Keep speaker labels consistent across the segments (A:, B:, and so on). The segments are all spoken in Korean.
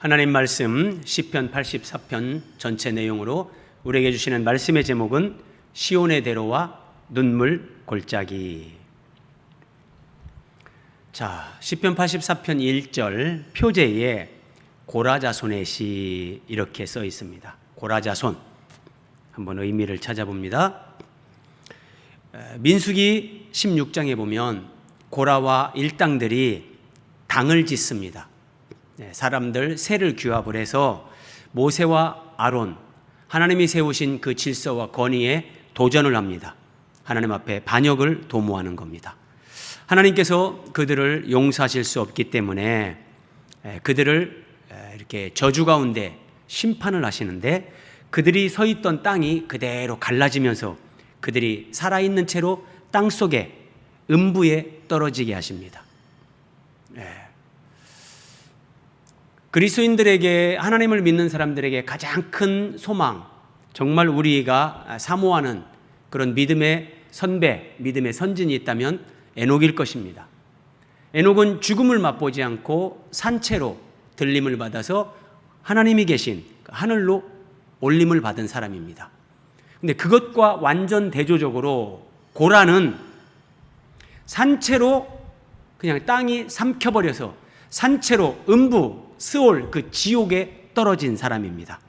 A: 하나님 말씀 시편 84편 전체 내용으로 우리에게 주시는 말씀의 제목은 시온의 대로와 눈물 골짜기. 자, 시편 84편 1절 표제에 고라자손의 시 이렇게 써 있습니다. 고라자손. 한번 의미를 찾아봅니다. 민수기 16장에 보면 고라와 일당들이 당을 짓습니다. 사람들 세를 규합을 해서 모세와 아론, 하나님이 세우신 그 질서와 권위에 도전을 합니다. 하나님 앞에 반역을 도모하는 겁니다. 하나님께서 그들을 용서하실 수 없기 때문에 그들을 이렇게 저주 가운데 심판을 하시는데, 그들이 서 있던 땅이 그대로 갈라지면서 그들이 살아있는 채로 땅 속에 음부에 떨어지게 하십니다. 그리스도인들에게, 하나님을 믿는 사람들에게 가장 큰 소망, 정말 우리가 사모하는 그런 믿음의 선배, 믿음의 선진이 있다면 에녹일 것입니다. 에녹은 죽음을 맛보지 않고 산채로 들림을 받아서 하나님이 계신 하늘로 올림을 받은 사람입니다. 근데 그것과 완전 대조적으로 고라는 산채로 그냥 땅이 삼켜버려서 산채로 음부, 스올, 그 지옥에 떨어진 사람입니다.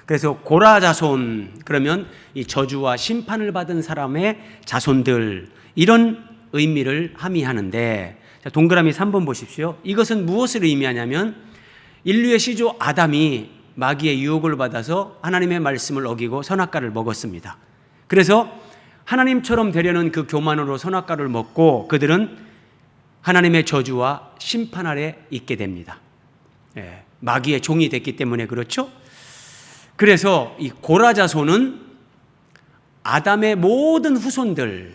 A: 그래서 고라 자손, 그러면 이 저주와 심판을 받은 사람의 자손들, 이런 의미를 함의하는데, 동그라미 3번 보십시오. 이것은 무엇을 의미하냐면 인류의 시조 아담이 마귀의 유혹을 받아서 하나님의 말씀을 어기고 선악과를 먹었습니다. 그래서 하나님처럼 되려는 그 교만으로 선악과를 먹고 그들은 하나님의 저주와 심판 아래 있게 됩니다. 마귀의 종이 됐기 때문에 그렇죠. 그래서 이 고라 자손은 아담의 모든 후손들,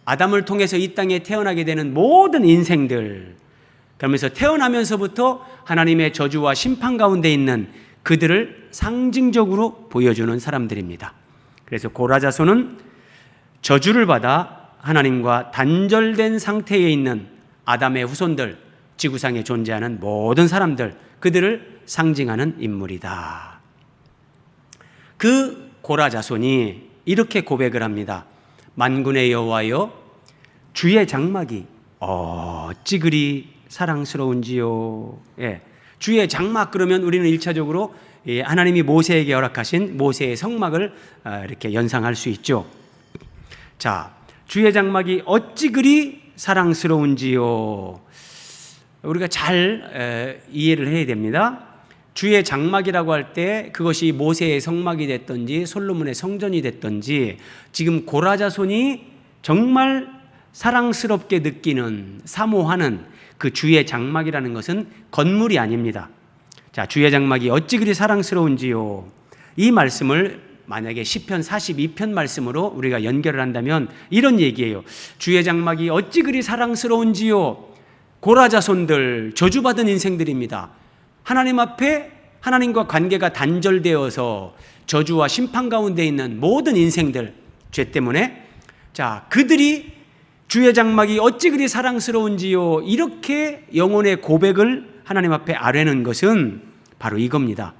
A: 아담을 통해서 이 땅에 태어나게 되는 모든 인생들, 그러면서 태어나면서부터 하나님의 저주와 심판 가운데 있는 그들을 상징적으로 보여주는 사람들입니다. 그래서 고라 자손은 저주를 받아 하나님과 단절된 상태에 있는 아담의 후손들, 지구상에 존재하는 모든 사람들, 그들을 상징하는 인물이다. 그 고라 자손이 이렇게 고백을 합니다. 만군의 여호와여, 주의 장막이 어찌 그리 사랑스러운지요. 주의 장막, 그러면 우리는 1차적으로 하나님이 모세에게 허락하신 모세의 성막을 이렇게 연상할 수 있죠. 자, 주의 장막이 어찌 그리 사랑스러운지요. 우리가 잘 이해를 해야 됩니다. 주의 장막이라고 할 때 그것이 모세의 성막이 됐든지 솔로몬의 성전이 됐든지, 지금 고라 자손이 정말 사랑스럽게 느끼는, 사모하는 그 주의 장막이라는 것은 건물이 아닙니다. 자, 주의 장막이 어찌 그리 사랑스러운지요. 이 말씀을 만약에 시편 42편 말씀으로 우리가 연결을 한다면 이런 얘기예요. 주의 장막이 어찌 그리 사랑스러운지요. 고라 자손들, 저주받은 인생들입니다. 하나님 앞에 하나님과 관계가 단절되어서 저주와 심판 가운데 있는 모든 인생들, 죄 때문에, 자, 그들이 주의 장막이 어찌 그리 사랑스러운지요, 이렇게 영혼의 고백을 하나님 앞에 아뢰는 것은 바로 이겁니다.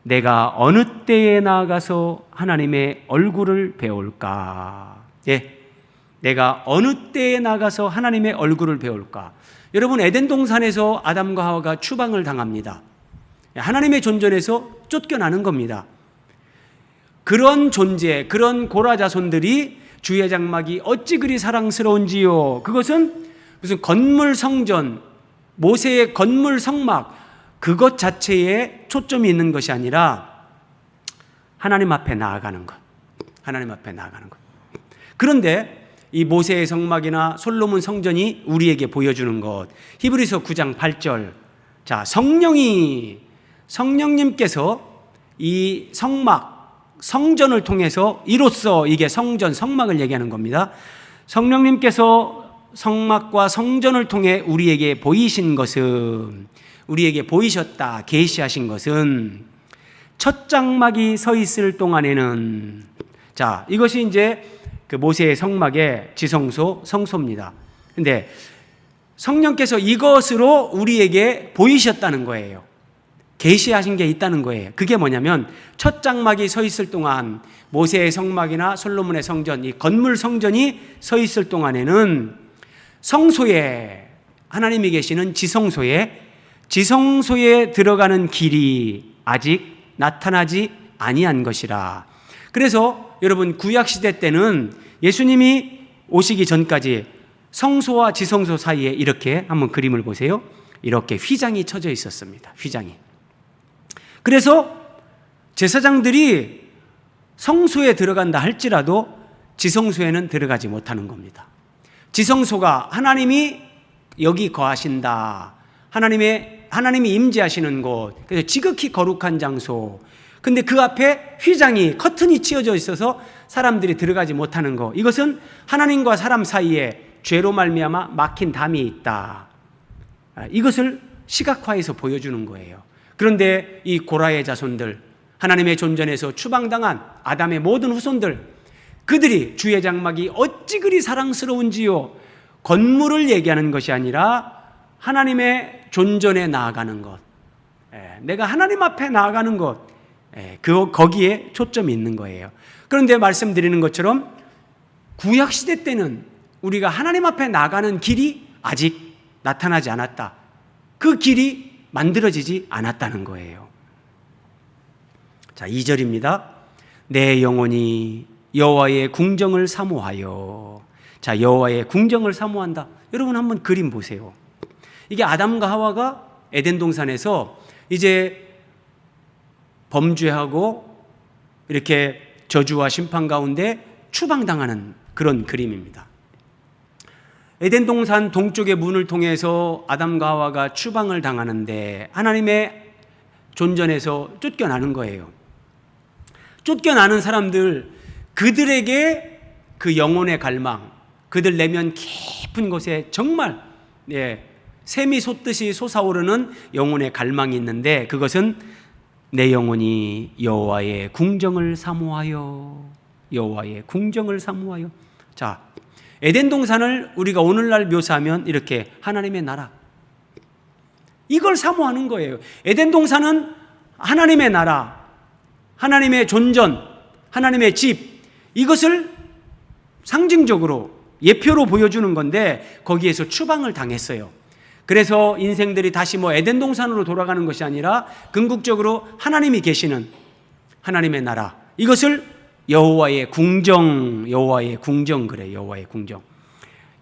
A: 내가 어느 때에 나아가서 하나님의 얼굴을 배울까? 내가 어느 때에 나가서 하나님의 얼굴을 배울까? 여러분, 에덴 동산에서 아담과 하와가 추방을 당합니다. 하나님의 존전에서 쫓겨나는 겁니다. 그런 존재, 그런 고라 자손들이 주의 장막이 어찌 그리 사랑스러운지요. 그것은 무슨 건물 성전, 모세의 건물 성막, 그것 자체에 초점이 있는 것이 아니라 하나님 앞에 나아가는 것. 하나님 앞에 나아가는 것. 그런데 이 모세의 성막이나 솔로몬 성전이 우리에게 보여주는 것, 히브리서 9장 8절. 자, 성령님께서 이 성막, 성전을 통해서, 이로써 이게 성전, 성막을 얘기하는 겁니다. 성령님께서 성막과 성전을 통해 우리에게 보이신 것은, 우리에게 보이셨다, 계시하신 것은 첫 장막이 서 있을 동안에는, 자, 이것이 이제 그 모세의 성막의 지성소, 성소입니다. 근데 성령께서 이것으로 우리에게 보이셨다는 거예요. 계시하신 게 있다는 거예요. 그게 뭐냐면 첫 장막이 서 있을 동안, 모세의 성막이나 솔로몬의 성전, 이 건물 성전이 서 있을 동안에는 성소에, 하나님이 계시는 지성소에 들어가는 길이 아직 나타나지 아니한 것이라. 그래서 여러분, 구약시대 때는 예수님이 오시기 전까지 성소와 지성소 사이에 이렇게 한번 그림을 보세요. 이렇게 휘장이 쳐져 있었습니다. 휘장이. 그래서 제사장들이 성소에 들어간다 할지라도 지성소에는 들어가지 못하는 겁니다. 지성소가 하나님이 여기 거하신다, 하나님이 임재하시는 곳, 그래서 지극히 거룩한 장소. 근데 그 앞에 휘장이, 커튼이 치어져 있어서 사람들이 들어가지 못하는 것, 이것은 하나님과 사람 사이에 죄로 말미암아 막힌 담이 있다, 이것을 시각화해서 보여주는 거예요. 그런데 이 고라의 자손들, 하나님의 존전에서 추방당한 아담의 모든 후손들, 그들이 주의 장막이 어찌 그리 사랑스러운지요, 건물을 얘기하는 것이 아니라 하나님의 존전에 나아가는 것, 내가 하나님 앞에 나아가는 것, 거기에 초점이 있는 거예요. 그런데 말씀드리는 것처럼 구약시대 때는 우리가 하나님 앞에 나가는 길이 아직 나타나지 않았다. 그 길이 만들어지지 않았다는 거예요. 자, 2절입니다. 내 영혼이 여호와의 궁정을 사모하여. 자, 여호와의 궁정을 사모한다. 여러분 한번 그림 보세요. 이게 아담과 하와가 에덴 동산에서 이제 범죄하고 이렇게 저주와 심판 가운데 추방당하는 그런 그림입니다. 에덴 동산 동쪽의 문을 통해서 아담과 하와가 추방을 당하는데 하나님의 존전에서 쫓겨나는 거예요. 쫓겨나는 사람들, 그들에게 그 영혼의 갈망, 그들 내면 깊은 곳에 정말 샘이 솟듯이 솟아오르는 영혼의 갈망이 있는데, 그것은 내 영혼이 여호와의 궁정을 사모하여. 여호와의 궁정을 사모하여. 자, 에덴 동산을 우리가 오늘날 묘사하면 이렇게 하나님의 나라, 이걸 사모하는 거예요. 에덴 동산은 하나님의 나라, 하나님의 존전, 하나님의 집, 이것을 상징적으로 예표로 보여주는 건데 거기에서 추방을 당했어요. 그래서 인생들이 다시 에덴 동산으로 돌아가는 것이 아니라 궁극적으로 하나님이 계시는 하나님의 나라, 이것을 여호와의 궁정 그래.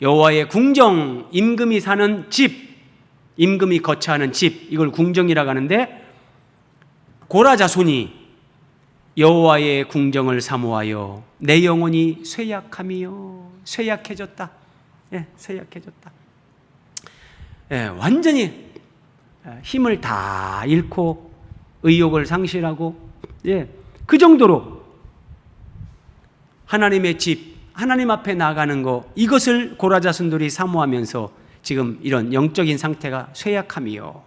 A: 여호와의 궁정, 임금이 사는 집, 임금이 거처하는 집, 이걸 궁정이라고 하는데, 고라 자손이 여호와의 궁정을 사모하여 내 영혼이 쇠약해졌다. 쇠약해졌다. 완전히 힘을 다 잃고 의욕을 상실하고, 그 정도로 하나님의 집, 하나님 앞에 나아가는 것, 이것을 고라 자손들이 사모하면서 지금 이런 영적인 상태가 쇠약함이요,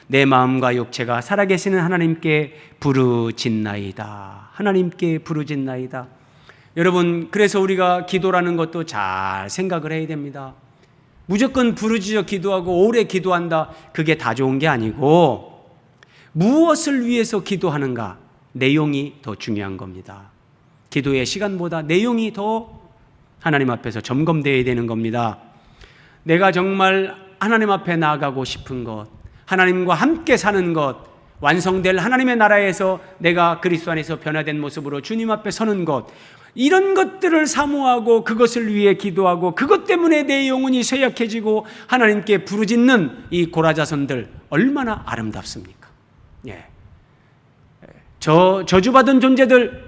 A: 내 마음과 육체가 살아계시는 하나님께 부르짖나이다. 하나님께 부르짖나이다. 여러분, 그래서 우리가 기도라는 것도 잘 생각을 해야 됩니다. 무조건 부르짖어 기도하고 오래 기도한다, 그게 다 좋은 게 아니고 무엇을 위해서 기도하는가, 내용이 더 중요한 겁니다. 기도의 시간보다 내용이 더 하나님 앞에서 점검되어야 되는 겁니다. 내가 정말 하나님 앞에 나아가고 싶은 것, 하나님과 함께 사는 것, 완성될 하나님의 나라에서 내가 그리스도 안에서 변화된 모습으로 주님 앞에 서는 것, 이런 것들을 사모하고 그것을 위해 기도하고 그것 때문에 내 영혼이 쇠약해지고 하나님께 부르짖는 이 고라 자손들, 얼마나 아름답습니까? 저주받은 존재들,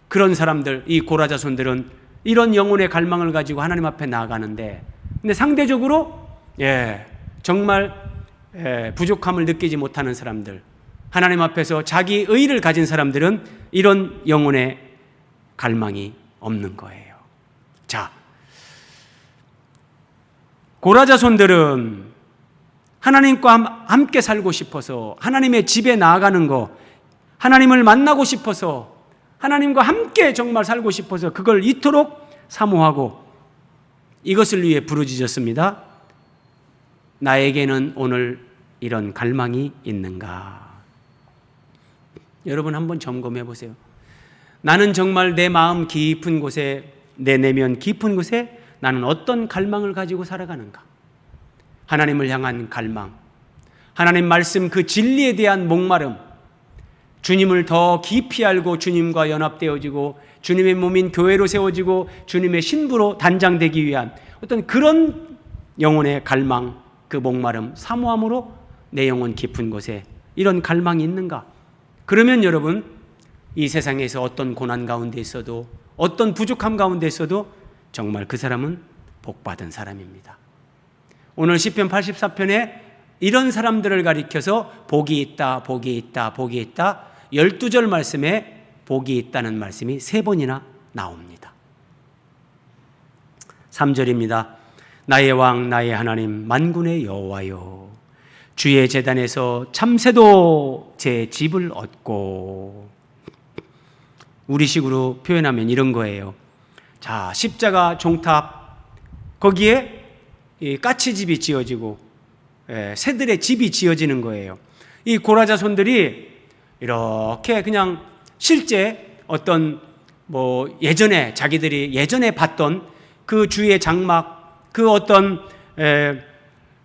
A: 그런 사람들, 이 고라 자손들은 이런 영혼의 갈망을 가지고 하나님 앞에 나아가는데, 근데 상대적으로 정말 부족함을 느끼지 못하는 사람들, 하나님 앞에서 자기 의의를 가진 사람들은 이런 영혼의 갈망이 없는 거예요. 자, 고라 자손들은 하나님과 함께 살고 싶어서, 하나님의 집에 나아가는 거, 하나님을 만나고 싶어서, 하나님과 함께 정말 살고 싶어서 그걸 이토록 사모하고 이것을 위해 부르짖었습니다. 나에게는 오늘 이런 갈망이 있는가? 여러분 한번 점검해 보세요. 나는 정말 내 마음 깊은 곳에, 내 내면 깊은 곳에 나는 어떤 갈망을 가지고 살아가는가? 하나님을 향한 갈망, 하나님 말씀 그 진리에 대한 목마름, 주님을 더 깊이 알고 주님과 연합되어지고 주님의 몸인 교회로 세워지고 주님의 신부로 단장되기 위한 어떤 그런 영혼의 갈망, 그 목마름, 사모함으로 내 영혼 깊은 곳에 이런 갈망이 있는가? 그러면 여러분, 이 세상에서 어떤 고난 가운데 있어도, 어떤 부족함 가운데 있어도 정말 그 사람은 복받은 사람입니다. 오늘 시편 84편에 이런 사람들을 가리켜서 복이 있다, 복이 있다, 복이 있다, 12절 말씀에 복이 있다는 말씀이 3번이나 나옵니다. 3절입니다. 나의 왕, 나의 하나님, 만군의 여호와여, 주의 제단에서 참새도 제 집을 얻고. 우리식으로 표현하면 이런 거예요. 자, 십자가 종탑, 거기에 까치집이 지어지고 새들의 집이 지어지는 거예요. 이 고라자손들이 이렇게 그냥 실제 어떤 예전에 자기들이 예전에 봤던 그 주의 장막, 그 어떤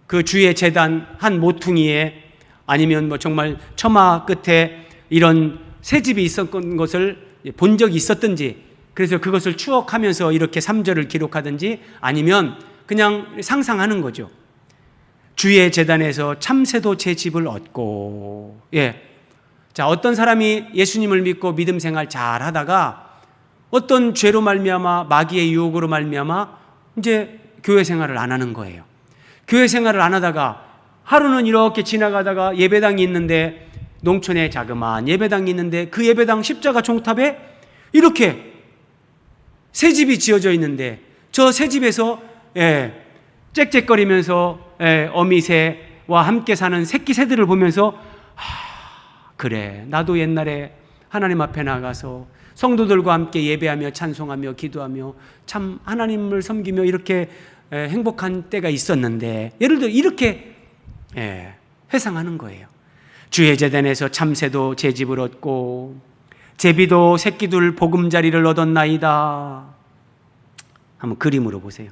A: 그 주의 제단 한 모퉁이에, 아니면 정말 처마 끝에 이런 새집이 있었던 것을 본 적이 있었든지, 그래서 그것을 추억하면서 이렇게 3절을 기록하든지, 아니면 그냥 상상하는 거죠. 주의 제단에서 참새도 제 집을 얻고. 자, 어떤 사람이 예수님을 믿고 믿음 생활 잘 하다가 어떤 죄로 말미암아, 마귀의 유혹으로 말미암아 이제 교회 생활을 안 하는 거예요. 교회 생활을 안 하다가 하루는 이렇게 지나가다가 예배당이 있는데, 농촌에 자그마한 예배당이 있는데 그 예배당 십자가 종탑에 이렇게 새 집이 지어져 있는데, 저 새 집에서 짹짹거리면서 어미새와 함께 사는 새끼 새들을 보면서 그래, 나도 옛날에 하나님 앞에 나가서 성도들과 함께 예배하며 찬송하며 기도하며 참 하나님을 섬기며 이렇게 행복한 때가 있었는데, 예를 들어 이렇게 회상하는 거예요. 주의 제단에서 참새도 제 집을 얻고 제비도 새끼들 보금자리를 얻었나이다. 한번 그림으로 보세요.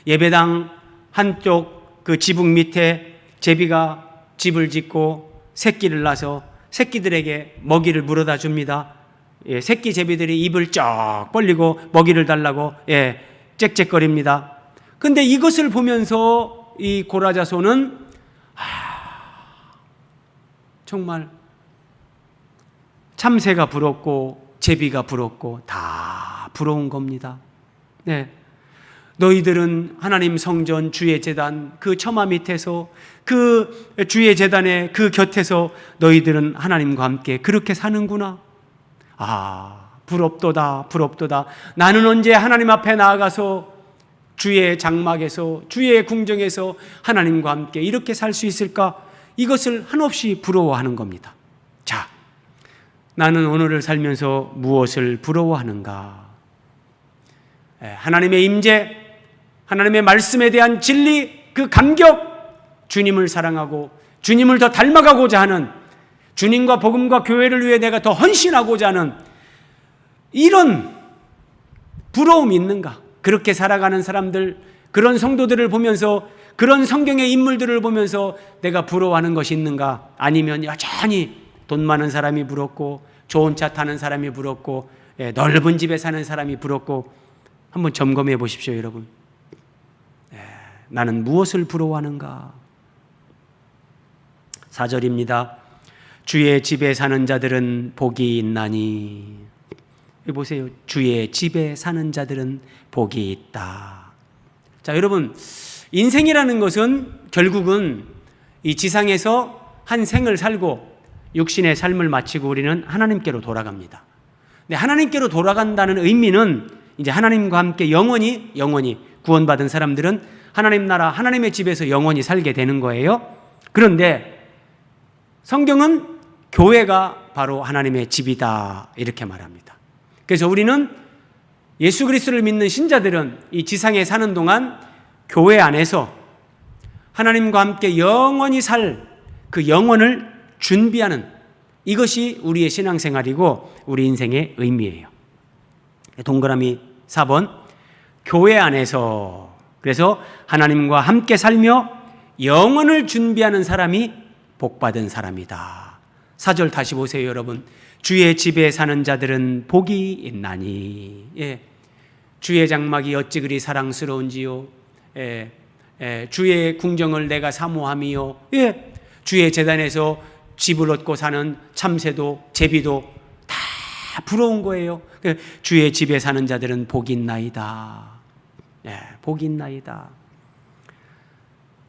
A: 예배당 한쪽 그 지붕 밑에 제비가 집을 짓고 새끼를 낳아서 새끼들에게 먹이를 물어다 줍니다. 새끼 제비들이 입을 쩍 벌리고 먹이를 달라고 짹짹거립니다. 근데 이것을 보면서 이 고라자손은 정말 참새가 부럽고 제비가 부럽고 다 부러운 겁니다. 너희들은 하나님 성전 주의 제단 그 처마 밑에서, 그 주의 제단의 그 곁에서 너희들은 하나님과 함께 그렇게 사는구나. 부럽도다, 부럽도다. 나는 언제 하나님 앞에 나아가서 주의 장막에서, 주의 궁정에서 하나님과 함께 이렇게 살 수 있을까? 이것을 한없이 부러워하는 겁니다. 자, 나는 오늘을 살면서 무엇을 부러워하는가? 하나님의 임재, 하나님의 말씀에 대한 진리, 그 감격, 주님을 사랑하고 주님을 더 닮아가고자 하는, 주님과 복음과 교회를 위해 내가 더 헌신하고자 하는 이런 부러움이 있는가? 그렇게 살아가는 사람들, 그런 성도들을 보면서, 그런 성경의 인물들을 보면서 내가 부러워하는 것이 있는가? 아니면 여전히 돈 많은 사람이 부럽고 좋은 차 타는 사람이 부럽고 넓은 집에 사는 사람이 부럽고, 한번 점검해 보십시오, 여러분. 나는 무엇을 부러워하는가? 4절입니다. 주의 집에 사는 자들은 복이 있나니. 여기 보세요. 주의 집에 사는 자들은 복이 있다. 자, 여러분, 인생이라는 것은 결국은 이 지상에서 한 생을 살고 육신의 삶을 마치고 우리는 하나님께로 돌아갑니다. 근데 하나님께로 돌아간다는 의미는 이제 하나님과 함께 영원히 구원받은 사람들은 하나님 나라, 하나님의 집에서 영원히 살게 되는 거예요. 그런데 성경은 교회가 바로 하나님의 집이다, 이렇게 말합니다. 그래서 우리는 예수 그리스도를 믿는 신자들은 이 지상에 사는 동안 교회 안에서 하나님과 함께 영원히 살 그 영혼을 준비하는 이것이 우리의 신앙생활이고 우리 인생의 의미예요. 동그라미 4번 교회 안에서 그래서 하나님과 함께 살며 영혼을 준비하는 사람이 복받은 사람이다. 4절 다시 보세요, 여러분. 주의 집에 사는 자들은 복이 있나니. 예. 주의 장막이 어찌 그리 사랑스러운지요. 주의 궁정을 내가 사모하미요. 예. 주의 재단에서 집을 얻고 사는 참새도 제비도 다 부러운 거예요. 주의 집에 사는 자들은 복이 있나이다. 예, 복이 있나이다.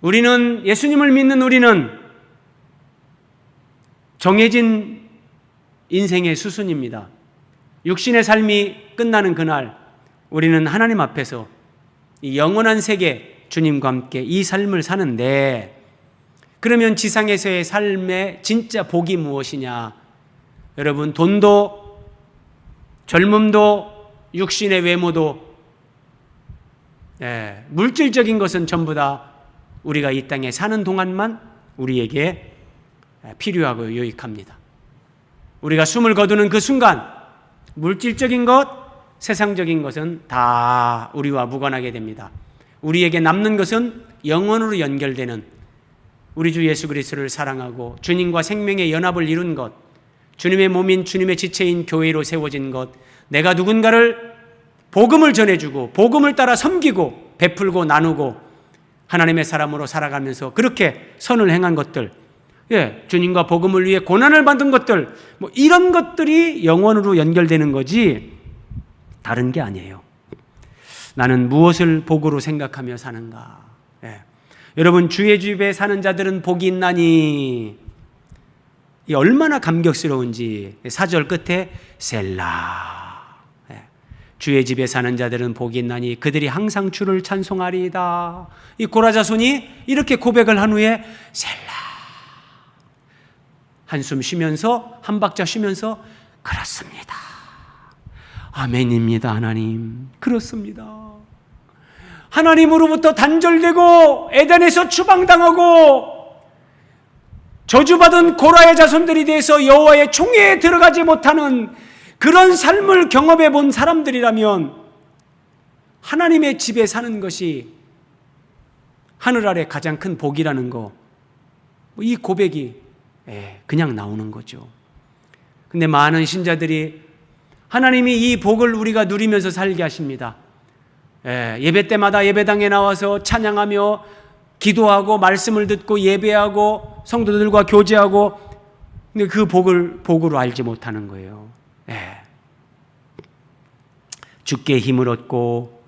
A: 우리는 예수님을 믿는 우리는 정해진 인생의 수순입니다. 육신의 삶이 끝나는 그날 우리는 하나님 앞에서 이 영원한 세계 주님과 함께 이 삶을 사는데 그러면 지상에서의 삶의 진짜 복이 무엇이냐? 여러분, 돈도 젊음도 육신의 외모도 물질적인 것은 전부 다 우리가 이 땅에 사는 동안만 우리에게 필요하고 유익합니다. 우리가 숨을 거두는 그 순간 물질적인 것, 세상적인 것은 다 우리와 무관하게 됩니다. 우리에게 남는 것은 영원으로 연결되는 우리 주 예수 그리스도를 사랑하고 주님과 생명의 연합을 이룬 것, 주님의 몸인 주님의 지체인 교회로 세워진 것, 내가 누군가를 복음을 전해주고 복음을 따라 섬기고 베풀고 나누고 하나님의 사람으로 살아가면서 그렇게 선을 행한 것들, 주님과 복음을 위해 고난을 받은 것들, 이런 것들이 영원으로 연결되는 거지 다른 게 아니에요. 나는 무엇을 복으로 생각하며 사는가? 여러분, 주의 집에 사는 자들은 복이 있나니. 이 얼마나 감격스러운지 4절 끝에 셀라. 주의 집에 사는 자들은 복이 있나니 그들이 항상 주를 찬송하리이다. 이 고라자손이 이렇게 고백을 한 후에 셀라. 한숨 쉬면서 한 박자 쉬면서 그렇습니다. 아멘입니다. 하나님. 그렇습니다. 하나님으로부터 단절되고 에덴에서 추방당하고 저주받은 고라의 자손들이 돼서 여호와의 총회에 들어가지 못하는 그런 삶을 경험해 본 사람들이라면 하나님의 집에 사는 것이 하늘 아래 가장 큰 복이라는 거, 이 고백이 그냥 나오는 거죠. 근데 많은 신자들이 하나님이 이 복을 우리가 누리면서 살게 하십니다. 예배 때마다 예배당에 나와서 찬양하며 기도하고 말씀을 듣고 예배하고 성도들과 교제하고, 근데 그 복을 복으로 알지 못하는 거예요. 주께 힘을 얻고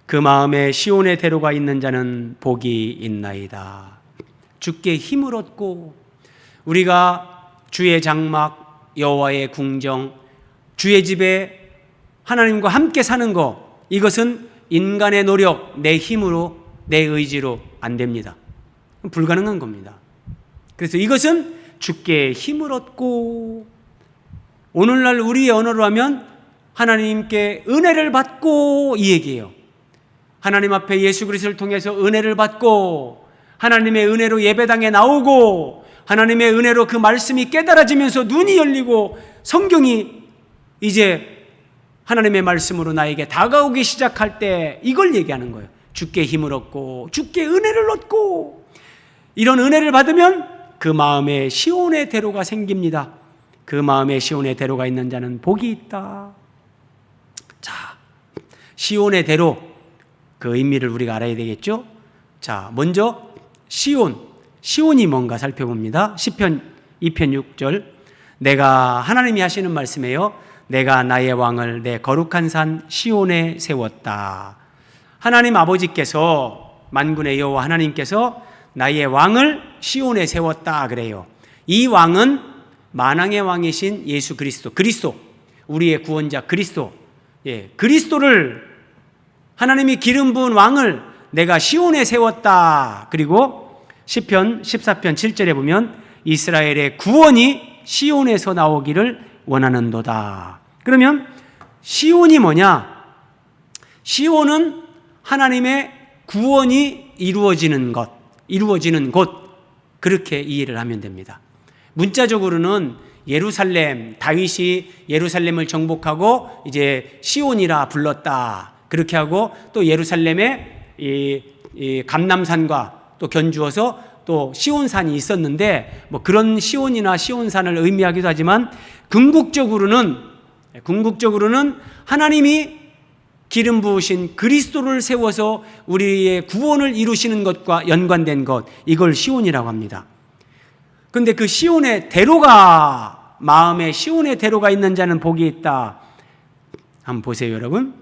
A: 그 마음에 시온의 대로가 있는 자는 복이 있나이다. 주께 힘을 얻고 우리가 주의 장막, 여호와의 궁정, 주의 집에 하나님과 함께 사는 것, 이것은 인간의 노력, 내 힘으로, 내 의지로 안 됩니다. 불가능한 겁니다. 그래서 이것은 주께 힘을 얻고, 오늘날 우리의 언어로 하면 하나님께 은혜를 받고, 이 얘기예요. 하나님 앞에 예수 그리스도를 통해서 은혜를 받고 하나님의 은혜로 예배당에 나오고 하나님의 은혜로 그 말씀이 깨달아지면서 눈이 열리고 성경이 이제 하나님의 말씀으로 나에게 다가오기 시작할 때 이걸 얘기하는 거예요. 주께 힘을 얻고 주께 은혜를 얻고, 이런 은혜를 받으면 그 마음에 시온의 대로가 생깁니다. 그 마음에 시온의 대로가 있는 자는 복이 있다. 자, 시온의 대로, 그 의미를 우리가 알아야 되겠죠? 자, 먼저 시온이 뭔가 살펴봅니다. 시편 2편 6절, 내가, 하나님이 하시는 말씀이에요. 내가 나의 왕을 내 거룩한 산 시온에 세웠다. 하나님 아버지께서, 만군의 여호와 하나님께서 나의 왕을 시온에 세웠다 그래요. 이 왕은 만왕의 왕이신 예수 그리스도, 우리의 구원자 그리스도, 그리스도를, 하나님이 기름 부은 왕을 내가 시온에 세웠다. 그리고 시편 14편 7절에 보면 이스라엘의 구원이 시온에서 나오기를 원하는도다. 그러면 시온이 뭐냐? 시온은 하나님의 구원이 이루어지는 것, 이루어지는 곳, 그렇게 이해를 하면 됩니다. 문자적으로는 예루살렘, 다윗이 예루살렘을 정복하고 이제 시온이라 불렀다, 그렇게 하고 또 예루살렘에 이 감람산과 또 견주어서 또 시온산이 있었는데 뭐 그런 시온이나 시온산을 의미하기도 하지만 궁극적으로는 하나님이 기름 부으신 그리스도를 세워서 우리의 구원을 이루시는 것과 연관된 것, 이걸 시온이라고 합니다. 그런데 그 시온의 대로가, 마음에 시온의 대로가 있는 자는 복이 있다. 한번 보세요, 여러분.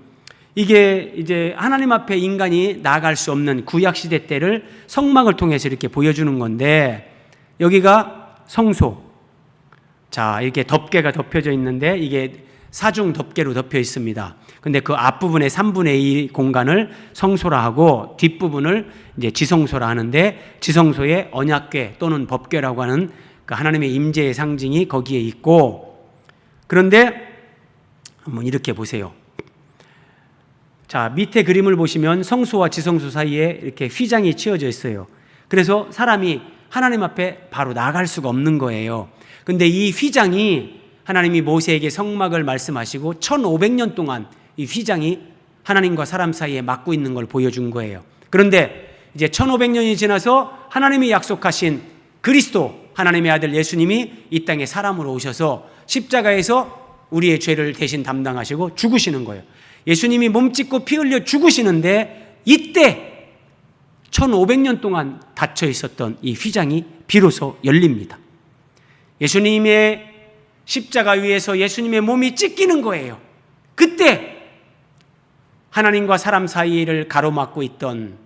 A: 이게 이제 하나님 앞에 인간이 나아갈 수 없는 구약시대 때를 성막을 통해서 이렇게 보여주는 건데, 여기가 성소. 자, 이렇게 덮개가 덮여져 있는데 이게 사중 덮개로 덮여 있습니다. 근데 그 앞부분의 3분의 2 공간을 성소라 하고 뒷부분을 이제 지성소라 하는데, 지성소에 언약궤 또는 법궤라고 하는 그 하나님의 임재의 상징이 거기에 있고, 그런데 한번 이렇게 보세요. 자, 밑에 그림을 보시면 성소와 지성소 사이에 이렇게 휘장이 치어져 있어요. 그래서 사람이 하나님 앞에 바로 나갈 수가 없는 거예요. 근데 이 휘장이 하나님이 모세에게 성막을 말씀하시고 1500년 동안 이 휘장이 하나님과 사람 사이에 막고 있는 걸 보여준 거예요. 그런데 이제 1500년이 지나서 하나님이 약속하신 그리스도, 하나님의 아들 예수님이 이 땅에 사람으로 오셔서 십자가에서 우리의 죄를 대신 담당하시고 죽으시는 거예요. 예수님이 몸짓고 피 흘려 죽으시는데 이때 1500년 동안 닫혀 있었던 이 휘장이 비로소 열립니다. 예수님의 십자가 위에서 예수님의 몸이 찢기는 거예요. 그때 하나님과 사람 사이를 가로막고 있던,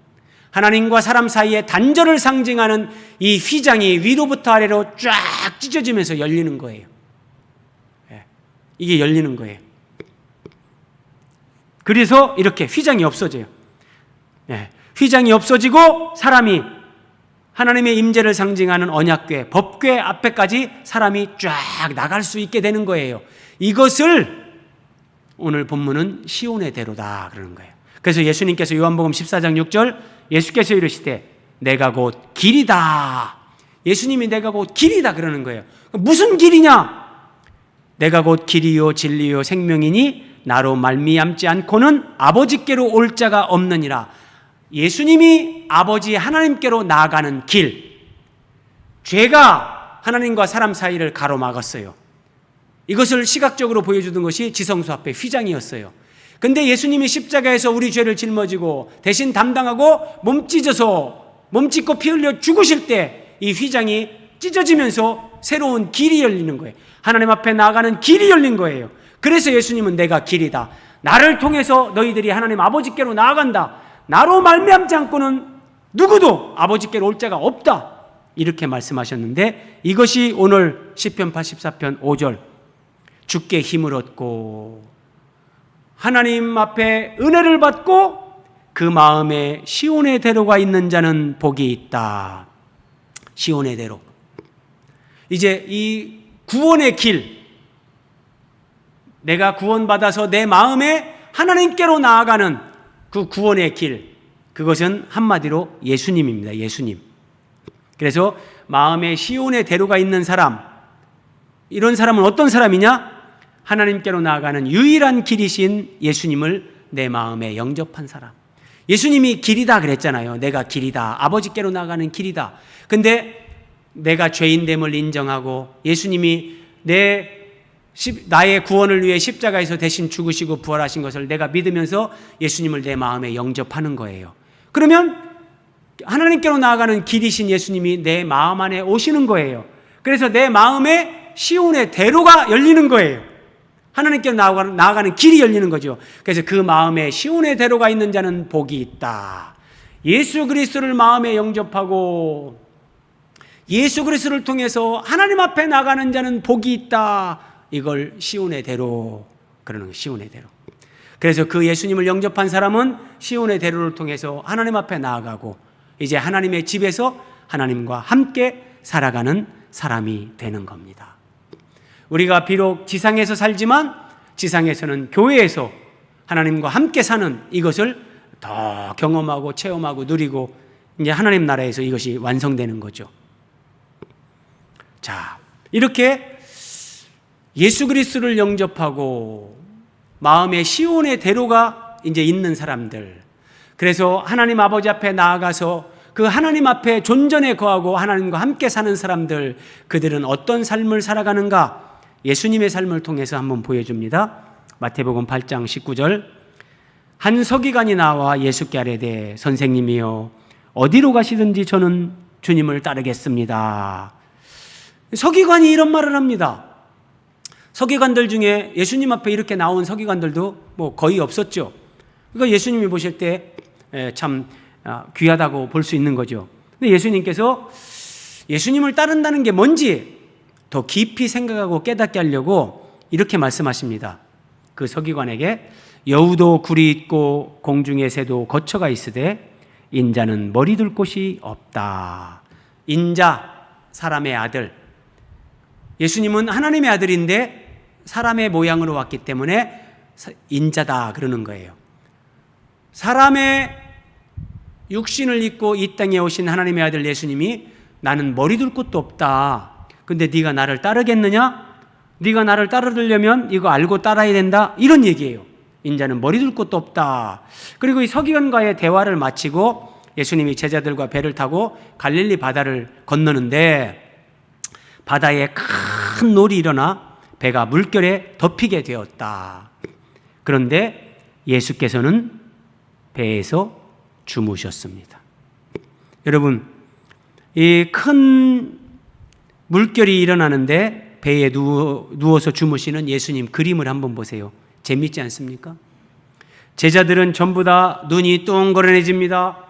A: 하나님과 사람 사이의 단절을 상징하는 이 휘장이 위로부터 아래로 쫙 찢어지면서 열리는 거예요. 이게 열리는 거예요. 그래서 이렇게 휘장이 없어져요. 휘장이 없어지고 사람이 하나님의 임재를 상징하는 언약궤, 법궤 앞에까지 사람이 쫙 나갈 수 있게 되는 거예요. 이것을 오늘 본문은 시온의 대로다 그러는 거예요. 그래서 예수님께서 요한복음 14장 6절 예수께서 이르시되 내가 곧 길이다. 예수님이 내가 곧 길이다 그러는 거예요. 무슨 길이냐? 내가 곧 길이요 진리요 생명이니 나로 말미암지 않고는 아버지께로 올 자가 없느니라. 예수님이 아버지 하나님께로 나아가는 길. 죄가 하나님과 사람 사이를 가로막았어요. 이것을 시각적으로 보여주던 것이 지성소 앞에 휘장이었어요. 근데 예수님이 십자가에서 우리 죄를 짊어지고 대신 담당하고 몸찢고 피 흘려 죽으실 때 이 휘장이 찢어지면서 새로운 길이 열리는 거예요. 하나님 앞에 나아가는 길이 열린 거예요. 그래서 예수님은 내가 길이다. 나를 통해서 너희들이 하나님 아버지께로 나아간다. 나로 말미암지 않고는 누구도 아버지께로 올 자가 없다. 이렇게 말씀하셨는데, 이것이 오늘 시편 84편 5절 주께 힘을 얻고 하나님 앞에 은혜를 받고 그 마음에 시온의 대로가 있는 자는 복이 있다. 시온의 대로. 이제 이 구원의 길, 내가 구원받아서 내 마음에 하나님께로 나아가는 그 구원의 길, 그것은 한마디로 예수님입니다. 예수님. 그래서 마음에 시온의 대로가 있는 사람, 이런 사람은 어떤 사람이냐? 하나님께로 나아가는 유일한 길이신 예수님을 내 마음에 영접한 사람. 예수님이 길이다 그랬잖아요. 내가 길이다. 아버지께로 나아가는 길이다. 근데 내가 죄인됨을 인정하고 예수님이 나의 구원을 위해 십자가에서 대신 죽으시고 부활하신 것을 내가 믿으면서 예수님을 내 마음에 영접하는 거예요. 그러면 하나님께로 나아가는 길이신 예수님이 내 마음 안에 오시는 거예요. 그래서 내 마음에 시온의 대로가 열리는 거예요. 하나님께로 나아가는 길이 열리는 거죠. 그래서 그 마음에 시온의 대로가 있는 자는 복이 있다. 예수 그리스도를 마음에 영접하고 예수 그리스도를 통해서 하나님 앞에 나가는 자는 복이 있다. 이걸 시온의 대로 그러는 거예요. 시온의 대로. 그래서 그 예수님을 영접한 사람은 시온의 대로를 통해서 하나님 앞에 나아가고 이제 하나님의 집에서 하나님과 함께 살아가는 사람이 되는 겁니다. 우리가 비록 지상에서 살지만 지상에서는 교회에서 하나님과 함께 사는 이것을 더 경험하고 체험하고 누리고 이제 하나님 나라에서 이것이 완성되는 거죠. 자, 이렇게 예수 그리스도를 영접하고 마음의 시온의 대로가 이제 있는 사람들, 그래서 하나님 아버지 앞에 나아가서 그 하나님 앞에 존전에 거하고 하나님과 함께 사는 사람들, 그들은 어떤 삶을 살아가는가? 예수님의 삶을 통해서 한번 보여줍니다. 마태복음 8장 19절, 한 서기관이 나와 예수께 아뢰되 선생님이여 어디로 가시든지 저는 주님을 따르겠습니다. 서기관이 이런 말을 합니다. 서기관들 중에 예수님 앞에 이렇게 나온 서기관들도 뭐 거의 없었죠. 그러니까 예수님이 보실 때 참 귀하다고 볼 수 있는 거죠. 근데 예수님께서 예수님을 따른다는 게 뭔지 더 깊이 생각하고 깨닫게 하려고 이렇게 말씀하십니다. 그 서기관에게 여우도 굴이 있고 공중의 새도 거처가 있으되 인자는 머리 둘 곳이 없다. 인자, 사람의 아들. 예수님은 하나님의 아들인데 사람의 모양으로 왔기 때문에 인자다 그러는 거예요. 사람의 육신을 입고 이 땅에 오신 하나님의 아들 예수님이 나는 머리 둘 곳도 없다. 근데 네가 나를 따르겠느냐? 네가 나를 따르려면 이거 알고 따라야 된다. 이런 얘기예요. 인자는 머리 둘 곳도 없다. 그리고 이 서기관과의 대화를 마치고 예수님이 제자들과 배를 타고 갈릴리 바다를 건너는데 바다에 큰 놀이 일어나 배가 물결에 덮이게 되었다. 그런데 예수께서는 배에서 주무셨습니다. 여러분, 이 큰 물결이 일어나는데 배에 누워서 주무시는 예수님 그림을 한번 보세요. 재밌지 않습니까? 제자들은 전부 다 눈이 똥그러내집니다.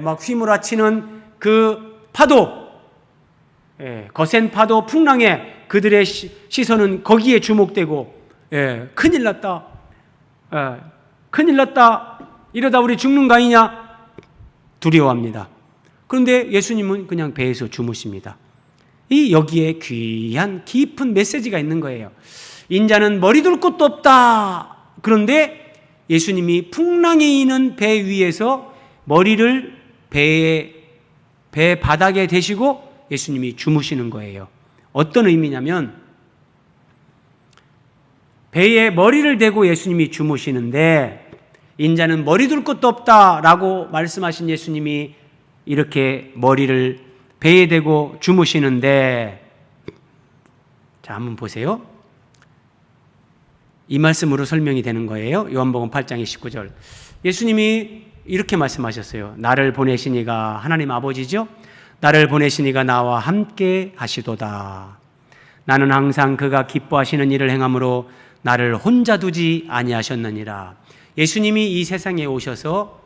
A: 막 휘몰아치는 그 파도, 거센 파도 풍랑에 그들의 시선은 거기에 주목되고, 큰일 났다. 큰일 났다. 이러다 우리 죽는 거 아니냐? 두려워합니다. 그런데 예수님은 그냥 배에서 주무십니다. 이 여기에 귀한 깊은 메시지가 있는 거예요. 인자는 머리 둘 곳도 없다. 그런데 예수님이 풍랑이 있는 배 위에서 머리를 배 바닥에 대시고 예수님이 주무시는 거예요. 어떤 의미냐면 배에 머리를 대고 예수님이 주무시는데 인자는 머리 둘 곳도 없다라고 말씀하신 예수님이 이렇게 머리를 배에 대고 주무시는데, 자, 한번 보세요. 이 말씀으로 설명이 되는 거예요. 요한복음 8장 19절. 예수님이 이렇게 말씀하셨어요. 나를 보내신 이가 하나님 아버지죠. 나를 보내신 이가 나와 함께 하시도다. 나는 항상 그가 기뻐하시는 일을 행함으로 나를 혼자 두지 아니하셨느니라. 예수님이 이 세상에 오셔서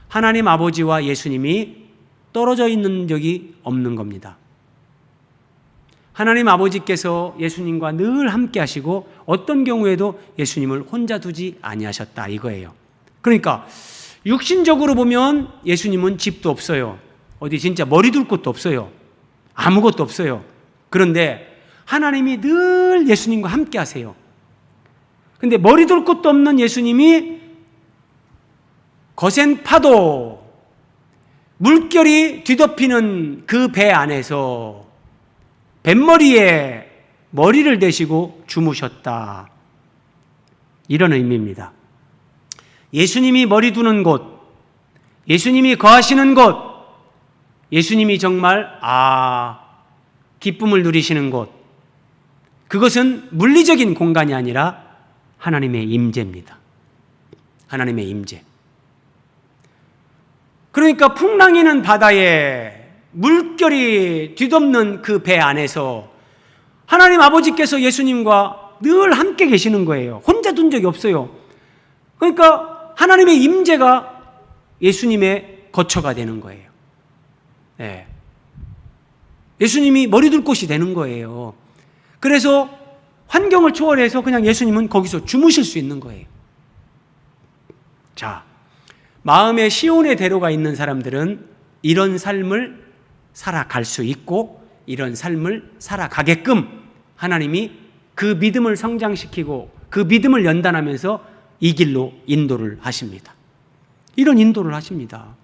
A: 하나님 아버지와 예수님이 떨어져 있는 적이 없는 겁니다. 하나님 아버지께서 예수님과 늘 함께 하시고 어떤 경우에도 예수님을 혼자 두지 아니하셨다 이거예요. 그러니까 육신적으로 보면 예수님은 집도 없어요. 어디 진짜 머리 둘 곳도 없어요. 아무것도 없어요. 그런데 하나님이 늘 예수님과 함께 하세요. 근데 머리 둘 곳도 없는 예수님이 거센 파도, 물결이 뒤덮이는 그 배 안에서 뱃머리에 머리를 대시고 주무셨다. 이런 의미입니다. 예수님이 머리 두는 곳, 예수님이 거하시는 곳, 예수님이 정말 기쁨을 누리시는 곳, 그것은 물리적인 공간이 아니라 하나님의 임재입니다. 하나님의 임재. 그러니까 풍랑이는 바다에 물결이 뒤덮는 그 배 안에서 하나님 아버지께서 예수님과 늘 함께 계시는 거예요. 혼자 둔 적이 없어요. 그러니까 하나님의 임재가 예수님의 거처가 되는 거예요. 네. 예수님이 머리 둘 곳이 되는 거예요. 그래서 환경을 초월해서 그냥 예수님은 거기서 주무실 수 있는 거예요. 자, 마음의 시온의 대로가 있는 사람들은 이런 삶을 살아갈 수 있고 이런 삶을 살아가게끔 하나님이 그 믿음을 성장시키고 그 믿음을 연단하면서 이 길로 인도를 하십니다. 이런 인도를 하십니다.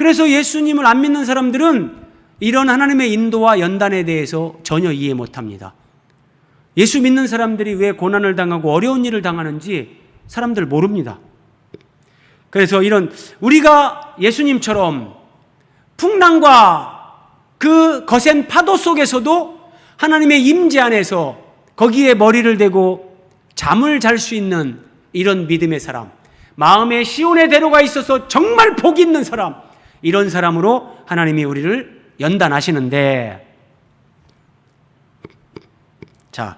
A: 그래서 예수님을 안 믿는 사람들은 이런 하나님의 인도와 연단에 대해서 전혀 이해 못합니다. 예수 믿는 사람들이 왜 고난을 당하고 어려운 일을 당하는지 사람들 모릅니다. 그래서 이런 우리가 예수님처럼 풍랑과 그 거센 파도 속에서도 하나님의 임재 안에서 거기에 머리를 대고 잠을 잘 수 있는 이런 믿음의 사람, 마음에 시온의 대로가 있어서 정말 복 있는 사람, 이런 사람으로 하나님이 우리를 연단하시는데, 자,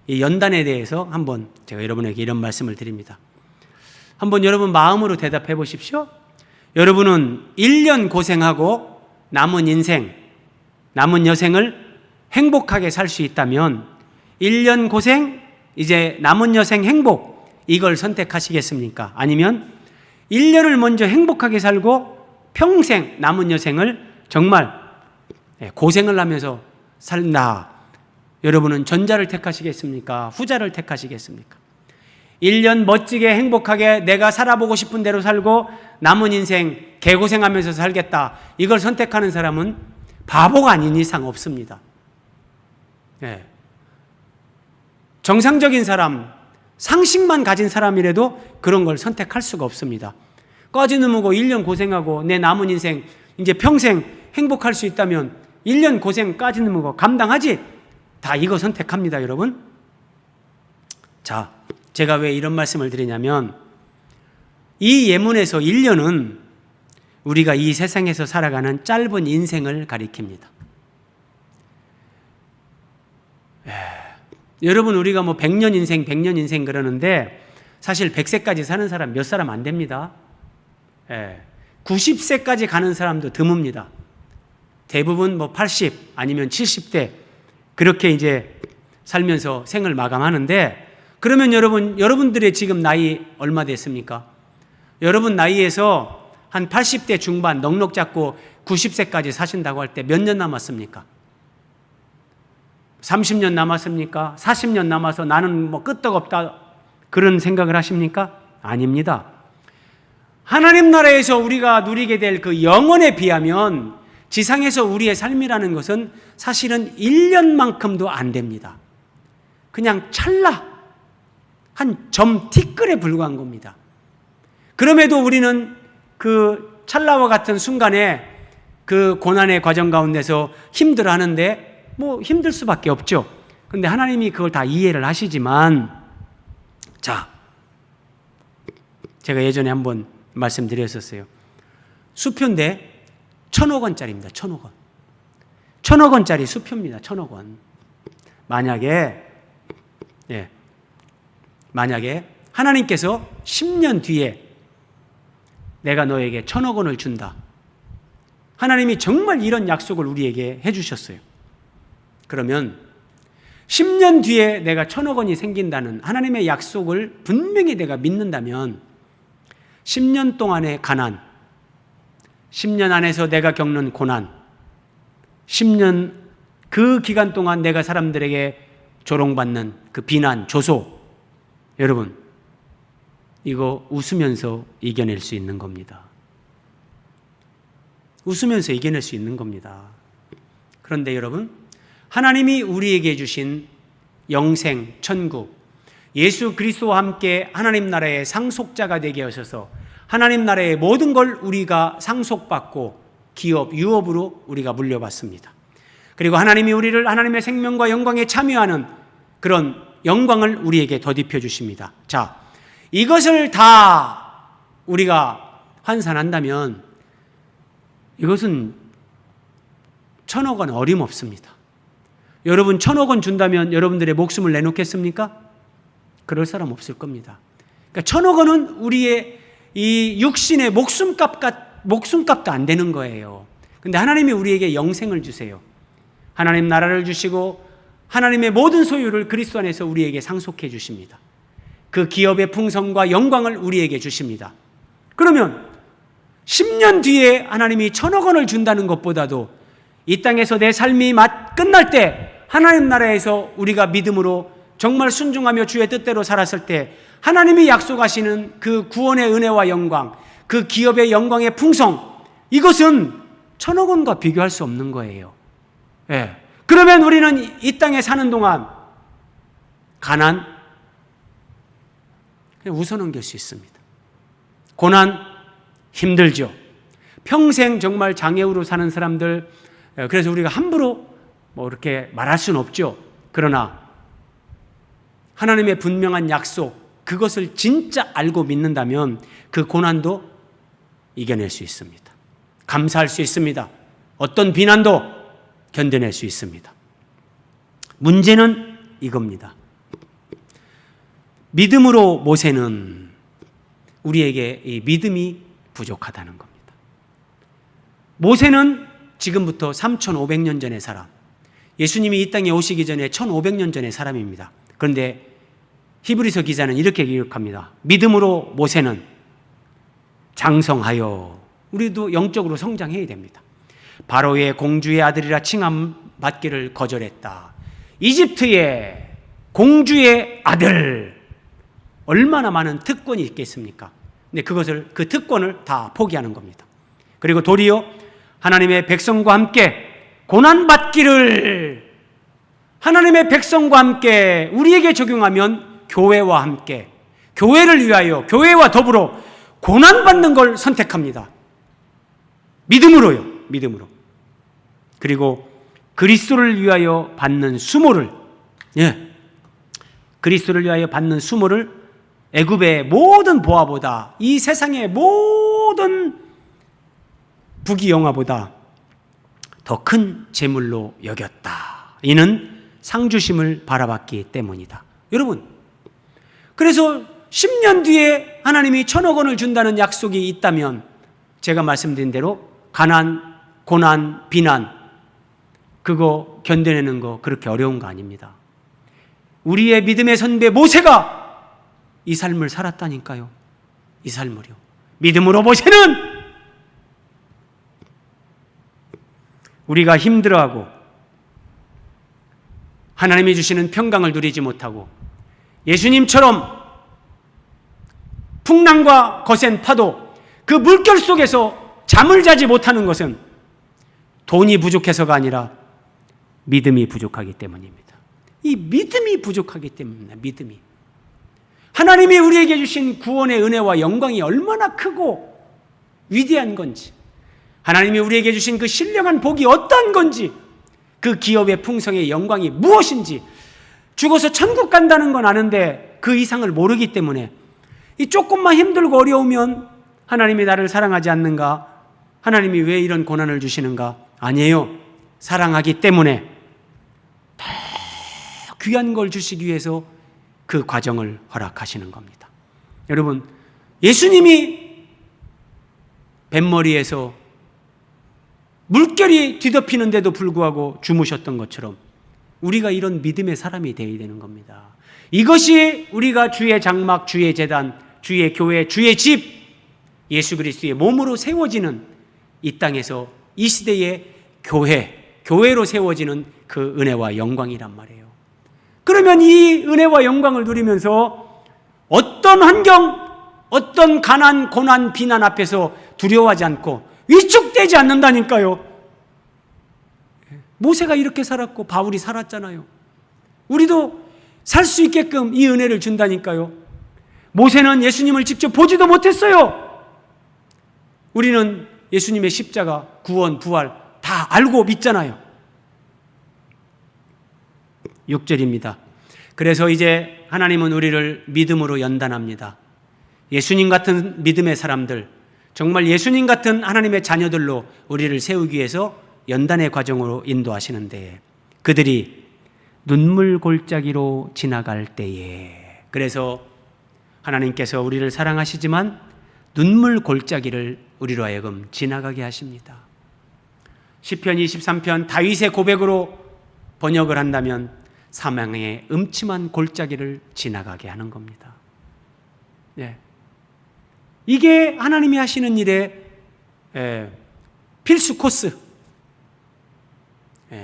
A: 이 연단에 대해서 한번 제가 여러분에게 이런 말씀을 드립니다. 한번 여러분 마음으로 대답해 보십시오. 여러분은 1년 고생하고 남은 인생, 남은 여생을 행복하게 살 수 있다면 1년 고생, 이제 남은 여생 행복, 이걸 선택하시겠습니까? 아니면 1년을 먼저 행복하게 살고 평생 남은 여생을 정말 고생을 하면서 산다. 여러분은 전자를 택하시겠습니까? 후자를 택하시겠습니까? 1년 멋지게 행복하게 내가 살아보고 싶은 대로 살고 남은 인생 개고생하면서 살겠다. 이걸 선택하는 사람은 바보가 아닌 이상 없습니다. 예. 정상적인 사람, 상식만 가진 사람이라도 그런 걸 선택할 수가 없습니다. 꺼지는무고 1년 고생하고 내 남은 인생 이제 평생 행복할 수 있다면 1년 고생 까지는무고 감당하지? 다 이거 선택합니다, 여러분. 자, 제가 왜 이런 말씀을 드리냐면 이 예문에서 1년은 우리가 이 세상에서 살아가는 짧은 인생을 가리킵니다. 여러분, 우리가 뭐 100년 인생, 100년 인생 그러는데 사실 100세까지 사는 사람 몇 사람 안 됩니다. 90세까지 가는 사람도 드뭅니다. 대부분 뭐 80 아니면 70대 그렇게 이제 살면서 생을 마감하는데, 그러면 여러분들의 지금 나이 얼마 됐습니까? 여러분 나이에서 한 80대 중반 넉넉 잡고 90세까지 사신다고 할 때 몇 년 남았습니까? 30년 남았습니까? 40년 남아서 나는 뭐 끄떡없다 그런 생각을 하십니까? 아닙니다. 하나님 나라에서 우리가 누리게 될 그 영원에 비하면 지상에서 우리의 삶이라는 것은 사실은 1년만큼도 안 됩니다. 그냥 찰나, 한 점 티끌에 불과한 겁니다. 그럼에도 우리는 그 찰나와 같은 순간에 그 고난의 과정 가운데서 힘들어하는데 뭐 힘들 수밖에 없죠. 그런데 하나님이 그걸 다 이해를 하시지만, 자, 제가 예전에 한번 말씀드렸었어요. 수표인데 1,000억 원짜리입니다. 1,000억 원. 1,000억 원짜리 수표입니다. 1,000억 원. 만약에 하나님께서 10년 뒤에 내가 너에게 1,000억 원을 준다. 하나님이 정말 이런 약속을 우리에게 해주셨어요. 그러면 10년 뒤에 내가 1,000억 원이 생긴다는 하나님의 약속을 분명히 내가 믿는다면 10년 동안의 가난, 10년 안에서 내가 겪는 고난, 10년 그 기간 동안 내가 사람들에게 조롱받는 그 비난, 조소, 여러분 이거 웃으면서 이겨낼 수 있는 겁니다. 웃으면서 이겨낼 수 있는 겁니다. 그런데 여러분, 하나님이 우리에게 주신 영생, 천국, 예수 그리스도와 함께 하나님 나라의 상속자가 되게 하셔서 하나님 나라의 모든 걸 우리가 상속받고 기업, 유업으로 우리가 물려받습니다. 그리고 하나님이 우리를 하나님의 생명과 영광에 참여하는 그런 영광을 우리에게 덧입혀 주십니다. 자, 이것을 다 우리가 환산한다면 이것은 1,000억 원 어림없습니다. 여러분 1,000억 원 준다면 여러분들의 목숨을 내놓겠습니까? 그럴 사람 없을 겁니다. 그러니까 1,000억 원은 우리의 이 육신의 목숨값도 안 되는 거예요. 근데 하나님이 우리에게 영생을 주세요. 하나님 나라를 주시고 하나님의 모든 소유를 그리스도 안에서 우리에게 상속해 주십니다. 그 기업의 풍성과 영광을 우리에게 주십니다. 그러면 10년 뒤에 하나님이 1,000억 원을 준다는 것보다도 이 땅에서 내 삶이 끝날 때 하나님 나라에서 우리가 믿음으로 정말 순종하며 주의 뜻대로 살았을 때 하나님이 약속하시는 그 구원의 은혜와 영광, 그 기업의 영광의 풍성, 이것은 1,000억 원과 비교할 수 없는 거예요. 예. 그러면 우리는 이 땅에 사는 동안 가난 그냥 웃어넘길 수 있습니다. 고난 힘들죠. 평생 정말 장애우로 사는 사람들, 그래서 우리가 함부로 이렇게 말할 수는 없죠. 그러나 하나님의 분명한 약속, 그것을 진짜 알고 믿는다면 그 고난도 이겨낼 수 있습니다. 감사할 수 있습니다. 어떤 비난도 견뎌낼 수 있습니다. 문제는 이겁니다. 믿음으로 모세는 우리에게 이 믿음이 부족하다는 겁니다. 모세는 지금부터 3,500년 전의 사람, 예수님이 이 땅에 오시기 전에 1,500년 전의 사람입니다. 그런데 히브리서 기자는 이렇게 기록합니다. 믿음으로 모세는 장성하여, 우리도 영적으로 성장해야 됩니다. 바로의 공주의 아들이라 칭함받기를 거절했다. 이집트의 공주의 아들, 얼마나 많은 특권이 있겠습니까? 근데 그 특권을 다 포기하는 겁니다. 그리고 도리어 하나님의 백성과 함께 고난받기를, 하나님의 백성과 함께 우리에게 적용하면 교회와 함께, 교회를 위하여, 교회와 더불어 고난받는 걸 선택합니다. 믿음으로요. 믿음으로. 그리고 그리스도를 위하여 받는 수모를, 그리스도를 위하여 받는 수모를 애굽의 모든 보화보다, 이 세상의 모든 부귀영화보다 더 큰 재물로 여겼다. 이는 상주심을 바라봤기 때문이다. 여러분, 그래서 10년 뒤에 하나님이 1,000억 원을 준다는 약속이 있다면 제가 말씀드린 대로 가난, 고난, 비난, 그거 견뎌내는 거 그렇게 어려운 거 아닙니다. 우리의 믿음의 선배 모세가 이 삶을 살았다니까요. 이 삶을요. 믿음으로 모세는 우리가 힘들어하고 하나님이 주시는 평강을 누리지 못하고 예수님처럼 풍랑과 거센 파도, 그 물결 속에서 잠을 자지 못하는 것은 돈이 부족해서가 아니라 믿음이 부족하기 때문입니다. 이 믿음이 부족하기 때문입니다. 믿음이. 하나님이 우리에게 주신 구원의 은혜와 영광이 얼마나 크고 위대한 건지, 하나님이 우리에게 주신 그 신령한 복이 어떤 건지, 그 기업의 풍성의 영광이 무엇인지, 죽어서 천국 간다는 건 아는데 그 이상을 모르기 때문에 이 조금만 힘들고 어려우면 하나님이 나를 사랑하지 않는가? 하나님이 왜 이런 고난을 주시는가? 아니에요. 사랑하기 때문에 더 귀한 걸 주시기 위해서 그 과정을 허락하시는 겁니다. 여러분, 예수님이 뱃머리에서 물결이 뒤덮이는데도 불구하고 주무셨던 것처럼 우리가 이런 믿음의 사람이 되어야 되는 겁니다. 이것이 우리가 주의 장막, 주의 제단, 주의 교회, 주의 집, 예수 그리스도의 몸으로 세워지는 이 땅에서 이 시대의 교회로 세워지는 그 은혜와 영광이란 말이에요. 그러면 이 은혜와 영광을 누리면서 어떤 환경, 어떤 가난, 고난, 비난 앞에서 두려워하지 않고 위축되지 않는다니까요. 모세가 이렇게 살았고 바울이 살았잖아요. 우리도 살 수 있게끔 이 은혜를 준다니까요. 모세는 예수님을 직접 보지도 못했어요. 우리는 예수님의 십자가, 구원, 부활 다 알고 믿잖아요. 6절입니다. 그래서 이제 하나님은 우리를 믿음으로 연단합니다. 예수님 같은 믿음의 사람들, 정말 예수님 같은 하나님의 자녀들로 우리를 세우기 위해서 연단의 과정으로 인도하시는데, 그들이 눈물 골짜기로 지나갈 때에, 그래서 하나님께서 우리를 사랑하시지만 눈물 골짜기를 우리로 하여금 지나가게 하십니다. 시편 23편 다윗의 고백으로 번역을 한다면 사망의 음침한 골짜기를 지나가게 하는 겁니다. 이게 하나님이 하시는 일의 필수 코스,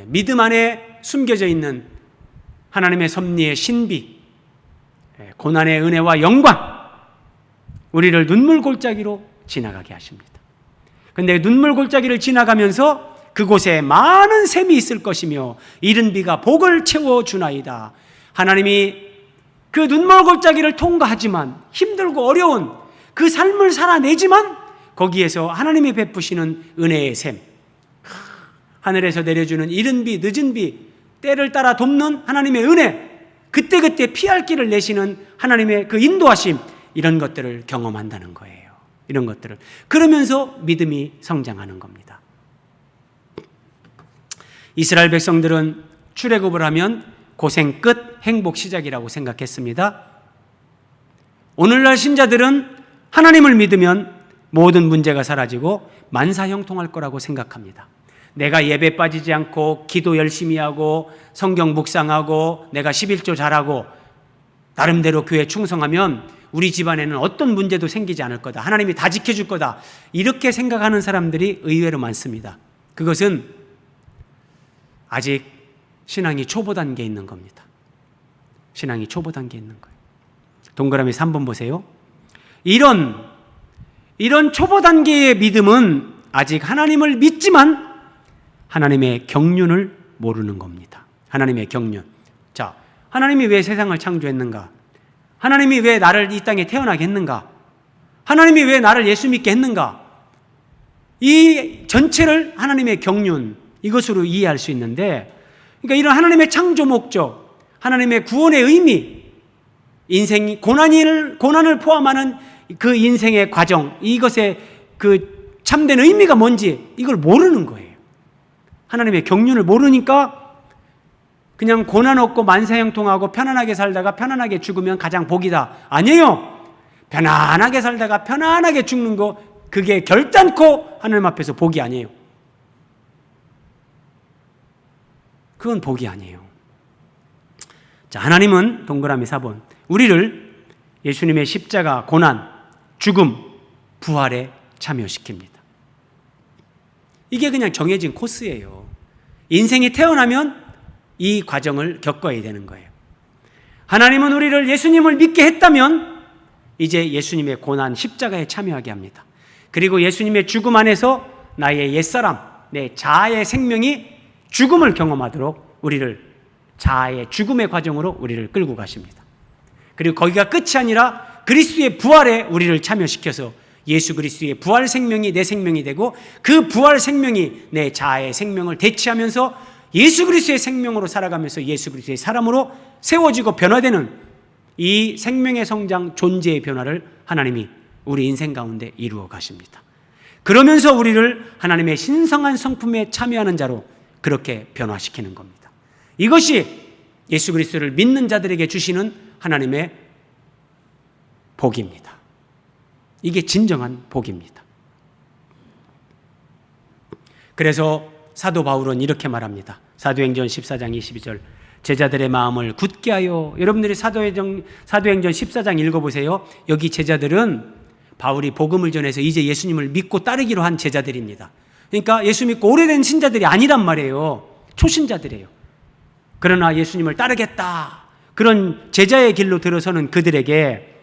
A: 믿음 안에 숨겨져 있는 하나님의 섭리의 신비, 고난의 은혜와 영광, 우리를 눈물 골짜기로 지나가게 하십니다. 근데 눈물 골짜기를 지나가면서 그곳에 많은 샘이 있을 것이며 이른 비가 복을 채워주나이다. 하나님이 그 눈물 골짜기를 통과하지만 힘들고 어려운 그 삶을 살아내지만 거기에서 하나님이 베푸시는 은혜의 샘, 하늘에서 내려주는 이른 비, 늦은 비, 때를 따라 돕는 하나님의 은혜, 그때그때 피할 길을 내시는 하나님의 그 인도하심, 이런 것들을 경험한다는 거예요. 이런 것들을. 그러면서 믿음이 성장하는 겁니다. 이스라엘 백성들은 출애굽을 하면 고생 끝, 행복 시작이라고 생각했습니다. 오늘날 신자들은 하나님을 믿으면 모든 문제가 사라지고 만사형통할 거라고 생각합니다. 내가 예배 빠지지 않고 기도 열심히 하고 성경 묵상하고 내가 11조 잘하고 나름대로 교회 충성하면 우리 집안에는 어떤 문제도 생기지 않을 거다. 하나님이 다 지켜줄 거다. 이렇게 생각하는 사람들이 의외로 많습니다. 그것은 아직 신앙이 초보 단계에 있는 겁니다. 신앙이 초보 단계에 있는 거예요. 동그라미 3번 보세요. 이런 초보 단계의 믿음은 아직 하나님을 믿지만 하나님의 경륜을 모르는 겁니다. 하나님의 경륜. 자, 하나님이 왜 세상을 창조했는가? 하나님이 왜 나를 이 땅에 태어나게 했는가? 하나님이 왜 나를 예수 믿게 했는가? 이 전체를 하나님의 경륜, 이것으로 이해할 수 있는데, 그러니까 이런 하나님의 창조 목적, 하나님의 구원의 의미, 인생이 고난을 포함하는 그 인생의 과정, 이것의 그 참된 의미가 뭔지 이걸 모르는 거예요. 하나님의 경륜을 모르니까 그냥 고난 없고 만사형통하고 편안하게 살다가 편안하게 죽으면 가장 복이다. 아니에요. 편안하게 살다가 편안하게 죽는 거, 그게 결단코 하나님 앞에서 복이 아니에요. 그건 복이 아니에요. 자, 하나님은 동그라미 4번 우리를 예수님의 십자가, 고난, 죽음, 부활에 참여시킵니다. 이게 그냥 정해진 코스예요. 인생이 태어나면 이 과정을 겪어야 되는 거예요. 하나님은 우리를 예수님을 믿게 했다면 이제 예수님의 고난, 십자가에 참여하게 합니다. 그리고 예수님의 죽음 안에서 나의 옛사람, 내 자아의 생명이 죽음을 경험하도록 우리를 자아의 죽음의 과정으로 우리를 끌고 가십니다. 그리고 거기가 끝이 아니라 그리스도의 부활에 우리를 참여시켜서 예수 그리스도의 부활 생명이 내 생명이 되고 그 부활 생명이 내 자아의 생명을 대체하면서 예수 그리스도의 생명으로 살아가면서 예수 그리스도의 사람으로 세워지고 변화되는 이 생명의 성장, 존재의 변화를 하나님이 우리 인생 가운데 이루어 가십니다. 그러면서 우리를 하나님의 신성한 성품에 참여하는 자로 그렇게 변화시키는 겁니다. 이것이 예수 그리스도를 믿는 자들에게 주시는 하나님의 복입니다. 이게 진정한 복입니다. 그래서 사도 바울은 이렇게 말합니다. 사도행전 14장 22절 제자들의 마음을 굳게 하여, 여러분들이 사도행전 14장 읽어보세요. 여기 제자들은 바울이 복음을 전해서 이제 예수님을 믿고 따르기로 한 제자들입니다. 그러니까 예수 믿고 오래된 신자들이 아니란 말이에요. 초신자들이에요. 그러나 예수님을 따르겠다, 그런 제자의 길로 들어서는 그들에게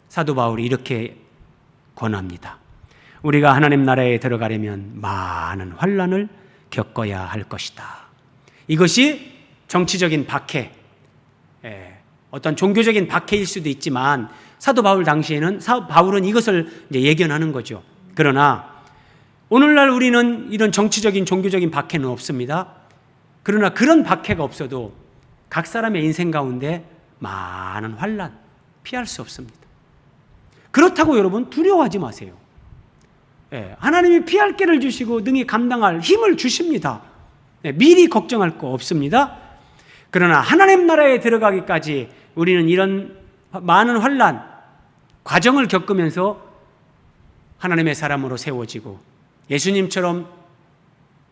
A: 사도 바울이 이렇게 권합니다. 우리가 하나님 나라에 들어가려면 많은 환난을 겪어야 할 것이다. 이것이 정치적인 박해, 어떤 종교적인 박해일 수도 있지만 사도 바울 당시에는 바울은 이것을 이제 예견하는 거죠. 그러나 오늘날 우리는 이런 정치적인 종교적인 박해는 없습니다. 그러나 그런 박해가 없어도 각 사람의 인생 가운데 많은 환난 피할 수 없습니다. 그렇다고 여러분 두려워하지 마세요. 하나님이 피할 길을 주시고 능히 감당할 힘을 주십니다. 미리 걱정할 거 없습니다. 그러나 하나님 나라에 들어가기까지 우리는 이런 많은 환난 과정을 겪으면서 하나님의 사람으로 세워지고 예수님처럼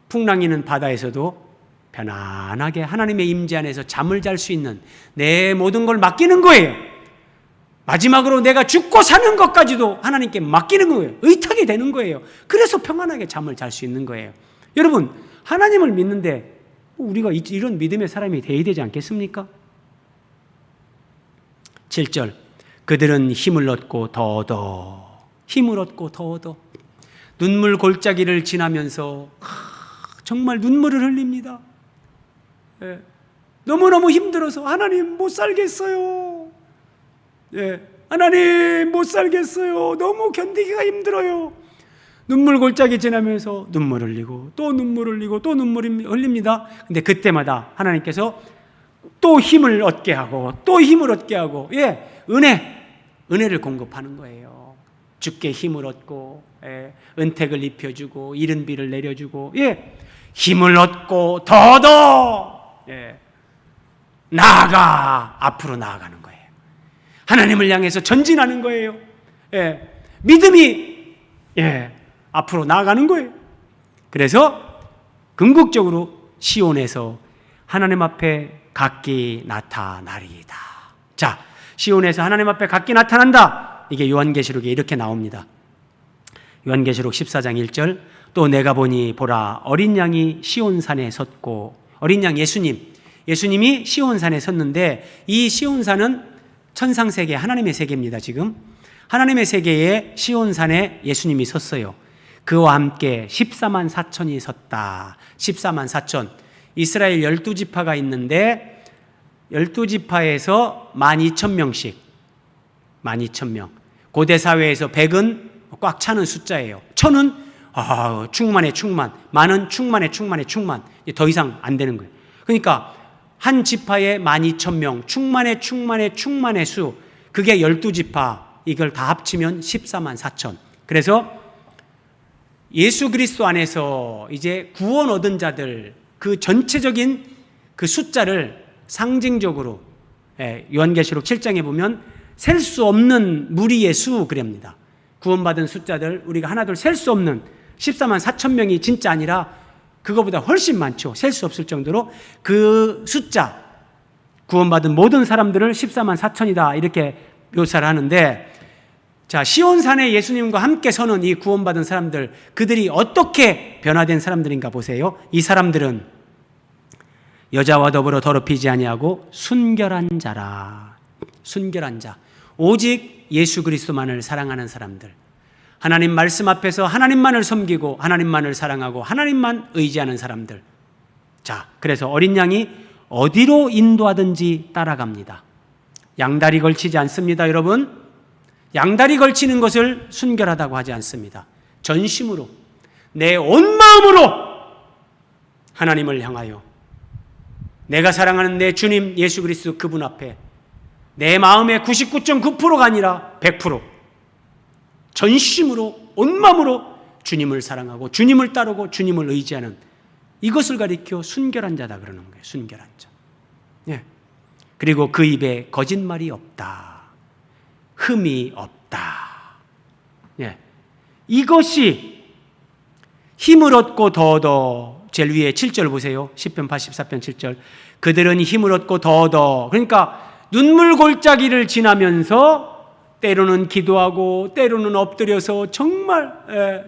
A: 풍랑이는 바다에서도 편안하게 하나님의 임재 안에서 잠을 잘 수 있는, 내 모든 걸 맡기는 거예요. 마지막으로 내가 죽고 사는 것까지도 하나님께 맡기는 거예요. 의탁이 되는 거예요. 그래서 평안하게 잠을 잘 수 있는 거예요. 여러분, 하나님을 믿는데 우리가 이런 믿음의 사람이 되어야 되지 않겠습니까? 7절 그들은 힘을 얻고 더 힘을 얻고 더 눈물 골짜기를 지나면서 정말 눈물을 흘립니다. 예. 너무너무 힘들어서 하나님 못 살겠어요. 예. 하나님 못 살겠어요. 너무 견디기가 힘들어요. 눈물 골짜기 지나면서 눈물 흘리고 또 눈물 흘리고 또 눈물 흘립니다. 근데 그때마다 하나님께서 또 힘을 얻게 하고 또 힘을 얻게 하고, 예, 은혜를 공급하는 거예요. 주께 힘을 얻고, 예, 은택을 입혀주고 이른 비를 내려주고, 예, 힘을 얻고 더더, 예, 앞으로 나아가는 거예요. 하나님을 향해서 전진하는 거예요. 예, 믿음이, 예, 앞으로 나아가는 거예요. 그래서 궁극적으로 시온에서 하나님 앞에 각기 나타나리이다. 자, 시온에서 하나님 앞에 각기 나타난다. 이게 요한계시록에 이렇게 나옵니다. 요한계시록 14장 1절, 또 내가 보니 보라 어린 양이 시온산에 섰고, 어린 양 예수님이 시온산에 섰는데, 이 시온산은 천상세계, 하나님의 세계입니다. 지금 하나님의 세계에 시온산에 예수님이 섰어요. 그와 함께 14만 4천이 섰다. 14만 4천. 이스라엘 12지파가 있는데 12지파에서 12,000명씩, 12,000명. 고대 사회에서 100은 꽉 차는 숫자예요. 1000은 충만에 충만, 만은 충만에 충만에 충만. 더 이상 안 되는 거예요. 그러니까 한 지파에 12,000명, 충만에 충만에 충만의 수, 그게 12지파, 이걸 다 합치면 14만 4천. 그래서 예수 그리스도 안에서 이제 구원 얻은 자들, 그 전체적인 그 숫자를 상징적으로, 요한계시록 7장에 보면 셀 수 없는 무리의 수 그럽니다. 구원받은 숫자들 우리가 하나둘 셀 수 없는 14만 4천 명이 진짜 아니라 그거보다 훨씬 많죠. 셀 수 없을 정도로 그 숫자, 구원받은 모든 사람들을 14만 4천이다 이렇게 묘사를 하는데, 자, 시온산에 예수님과 함께 서는 이 구원받은 사람들, 그들이 어떻게 변화된 사람들인가 보세요. 이 사람들은 여자와 더불어 더럽히지 아니하고 순결한 자라. 순결한 자, 오직 예수 그리스도만을 사랑하는 사람들, 하나님 말씀 앞에서 하나님만을 섬기고 하나님만을 사랑하고 하나님만 의지하는 사람들. 자, 그래서 어린 양이 어디로 인도하든지 따라갑니다. 양다리 걸치지 않습니다, 여러분. 양다리 걸치는 것을 순결하다고 하지 않습니다. 전심으로, 내 온 마음으로 하나님을 향하여, 내가 사랑하는 내 주님 예수 그리스도 그분 앞에 내 마음의 99.9%가 아니라 100% 전심으로, 온 마음으로 주님을 사랑하고 주님을 따르고 주님을 의지하는, 이것을 가리켜 순결한 자다 그러는 거예요. 순결한 자. 예. 그리고 그 입에 거짓말이 없다, 흠이 없다. 예. 이것이 힘을 얻고 더더, 제일 위에 7절 보세요. 시편 84편 7절. 그들은 힘을 얻고 더더, 그러니까 눈물 골짜기를 지나면서 때로는 기도하고 때로는 엎드려서 정말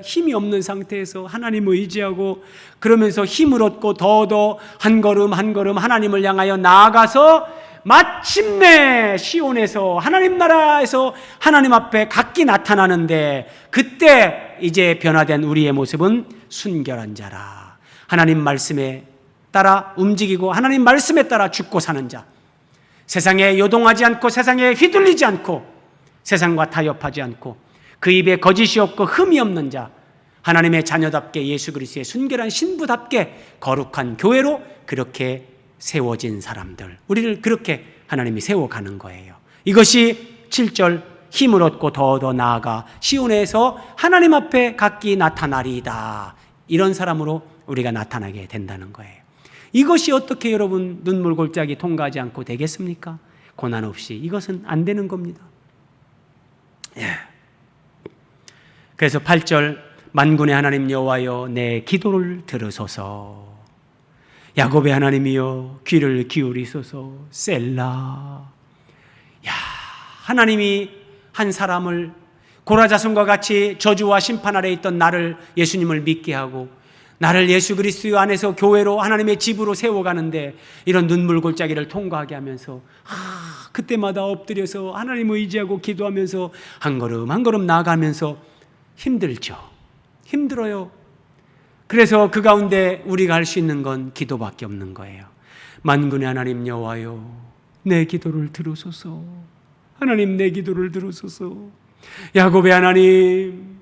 A: 힘이 없는 상태에서 하나님을 의지하고, 그러면서 힘을 얻고 더더 한 걸음 한 걸음 하나님을 향하여 나아가서 마침내 시온에서, 하나님 나라에서 하나님 앞에 각기 나타나는데, 그때 이제 변화된 우리의 모습은 순결한 자라. 하나님 말씀에 따라 움직이고 하나님 말씀에 따라 죽고 사는 자, 세상에 요동하지 않고 세상에 휘둘리지 않고 세상과 타협하지 않고 그 입에 거짓이 없고 흠이 없는 자, 하나님의 자녀답게 예수 그리스도의 순결한 신부답게 거룩한 교회로 그렇게 세워진 사람들, 우리를 그렇게 하나님이 세워가는 거예요. 이것이 7절, 힘을 얻고 더더 나아가 시온에서 하나님 앞에 각기 나타나리이다. 이런 사람으로 우리가 나타나게 된다는 거예요. 이것이 어떻게 여러분 눈물 골짜기 통과하지 않고 되겠습니까? 고난 없이. 이것은 안 되는 겁니다. 예. 그래서 8절, 만군의 하나님 여호와여 내 기도를 들으소서. 야곱의 하나님이여 귀를 기울이소서. 셀라. 야, 하나님이 한 사람을 고라자손과 같이 저주와 심판 아래 있던 나를, 예수님을 믿게 하고 나를 예수 그리스도 안에서 교회로 하나님의 집으로 세워가는데, 이런 눈물 골짜기를 통과하게 하면서 그때마다 엎드려서 하나님을 의지하고 기도하면서 한 걸음 한 걸음 나아가면서 힘들죠. 힘들어요. 그래서 그 가운데 우리가 할 수 있는 건 기도밖에 없는 거예요. 만군의 하나님 여호와여, 내 기도를 들으소서. 하나님, 내 기도를 들으소서. 야곱의 하나님,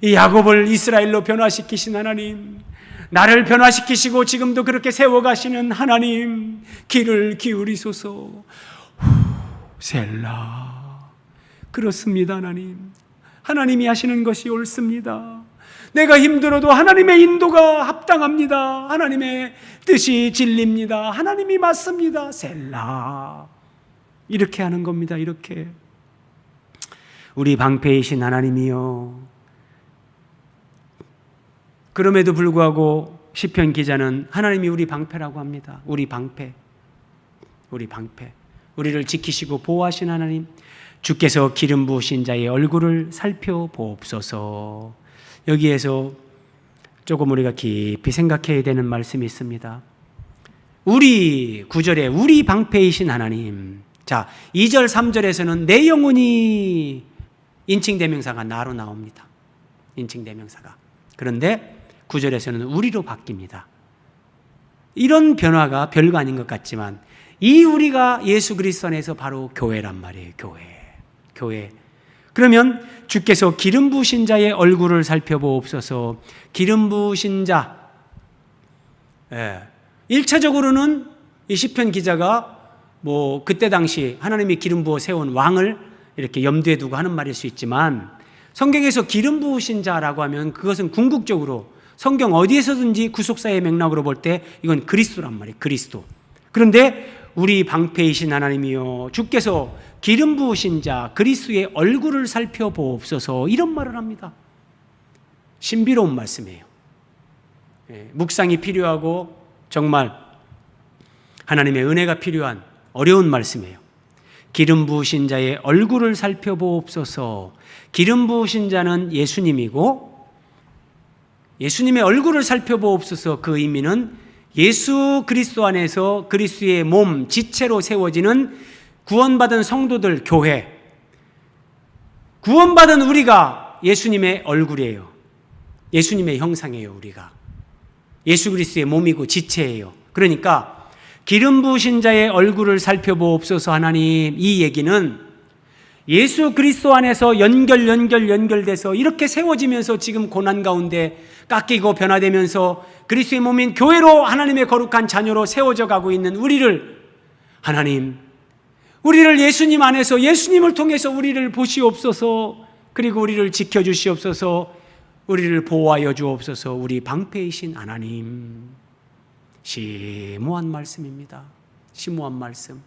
A: 이 야곱을 이스라엘로 변화시키신 하나님, 나를 변화시키시고 지금도 그렇게 세워가시는 하나님, 귀를 기울이소서. 셀라. 그렇습니다. 하나님, 하나님이 하시는 것이 옳습니다. 내가 힘들어도 하나님의 인도가 합당합니다. 하나님의 뜻이 진리입니다. 하나님이 맞습니다. 셀라. 이렇게 하는 겁니다. 이렇게. 우리 방패이신 하나님이요, 그럼에도 불구하고 시편 기자는 하나님이 우리 방패라고 합니다. 우리 방패. 우리 방패. 우리를 지키시고 보호하신 하나님, 주께서 기름 부으신 자의 얼굴을 살펴보옵소서. 여기에서 조금 우리가 깊이 생각해야 되는 말씀이 있습니다. 우리 9절에 우리 방패이신 하나님. 자, 2절 3절에서는 내 영혼이 인칭대명사가 나로 나옵니다. 인칭대명사가. 그런데 9절에서는 우리로 바뀝니다. 이런 변화가 별거 아닌 것 같지만 이 우리가 예수 그리스도 안에서 바로 교회란 말이에요. 교회. 그러면 주께서 기름 부으신 자의 얼굴을 살펴보옵소서. 기름 부으신 자. 1차적으로는 이 시편 기자가 그때 당시 하나님이 기름 부어 세운 왕을 이렇게 염두에 두고 하는 말일 수 있지만, 성경에서 기름 부으신 자라고 하면 그것은 궁극적으로 성경 어디에서든지 구속사의 맥락으로 볼 때 이건 그리스도란 말이에요. 그리스도. 그런데 우리 방패이신 하나님이요, 주께서 기름 부으신 자 그리스도의 얼굴을 살펴보옵소서. 이런 말을 합니다. 신비로운 말씀이에요. 묵상이 필요하고 정말 하나님의 은혜가 필요한 어려운 말씀이에요. 기름 부으신 자의 얼굴을 살펴보옵소서. 기름 부으신 자는 예수님이고, 예수님의 얼굴을 살펴보옵소서. 그 의미는 예수 그리스도 안에서 그리스도의 몸, 지체로 세워지는 구원받은 성도들, 교회, 구원받은 우리가 예수님의 얼굴이에요. 예수님의 형상이에요. 우리가 예수 그리스도의 몸이고 지체예요. 그러니까 기름 부으신 자의 얼굴을 살펴보옵소서. 하나님, 이 얘기는 예수 그리스도 안에서 연결돼서 이렇게 세워지면서 지금 고난 가운데 깎이고 변화되면서 그리스도의 몸인 교회로 하나님의 거룩한 자녀로 세워져 가고 있는 우리를, 하나님, 우리를 예수님 안에서 예수님을 통해서 우리를 보시옵소서. 그리고 우리를 지켜주시옵소서. 우리를 보호하여 주옵소서. 우리 방패이신 하나님. 심오한 말씀입니다. 심오한 말씀.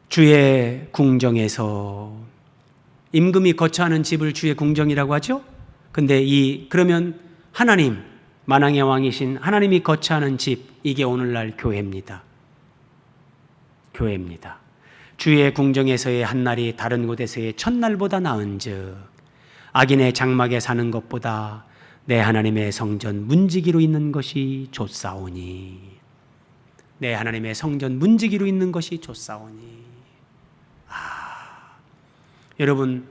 A: 주의 궁정에서, 임금이 거처하는 집을 주의 궁정이라고 하죠. 근데 그러면 하나님, 만왕의 왕이신 하나님이 거처하는 집, 이게 오늘날 교회입니다. 교회입니다. 주의 궁정에서의 한날이 다른 곳에서의 첫날보다 나은즉 악인의 장막에 사는 것보다 내 하나님의 성전 문지기로 있는 것이 좋사오니. 내 하나님의 성전 문지기로 있는 것이 좋사오니. 여러분,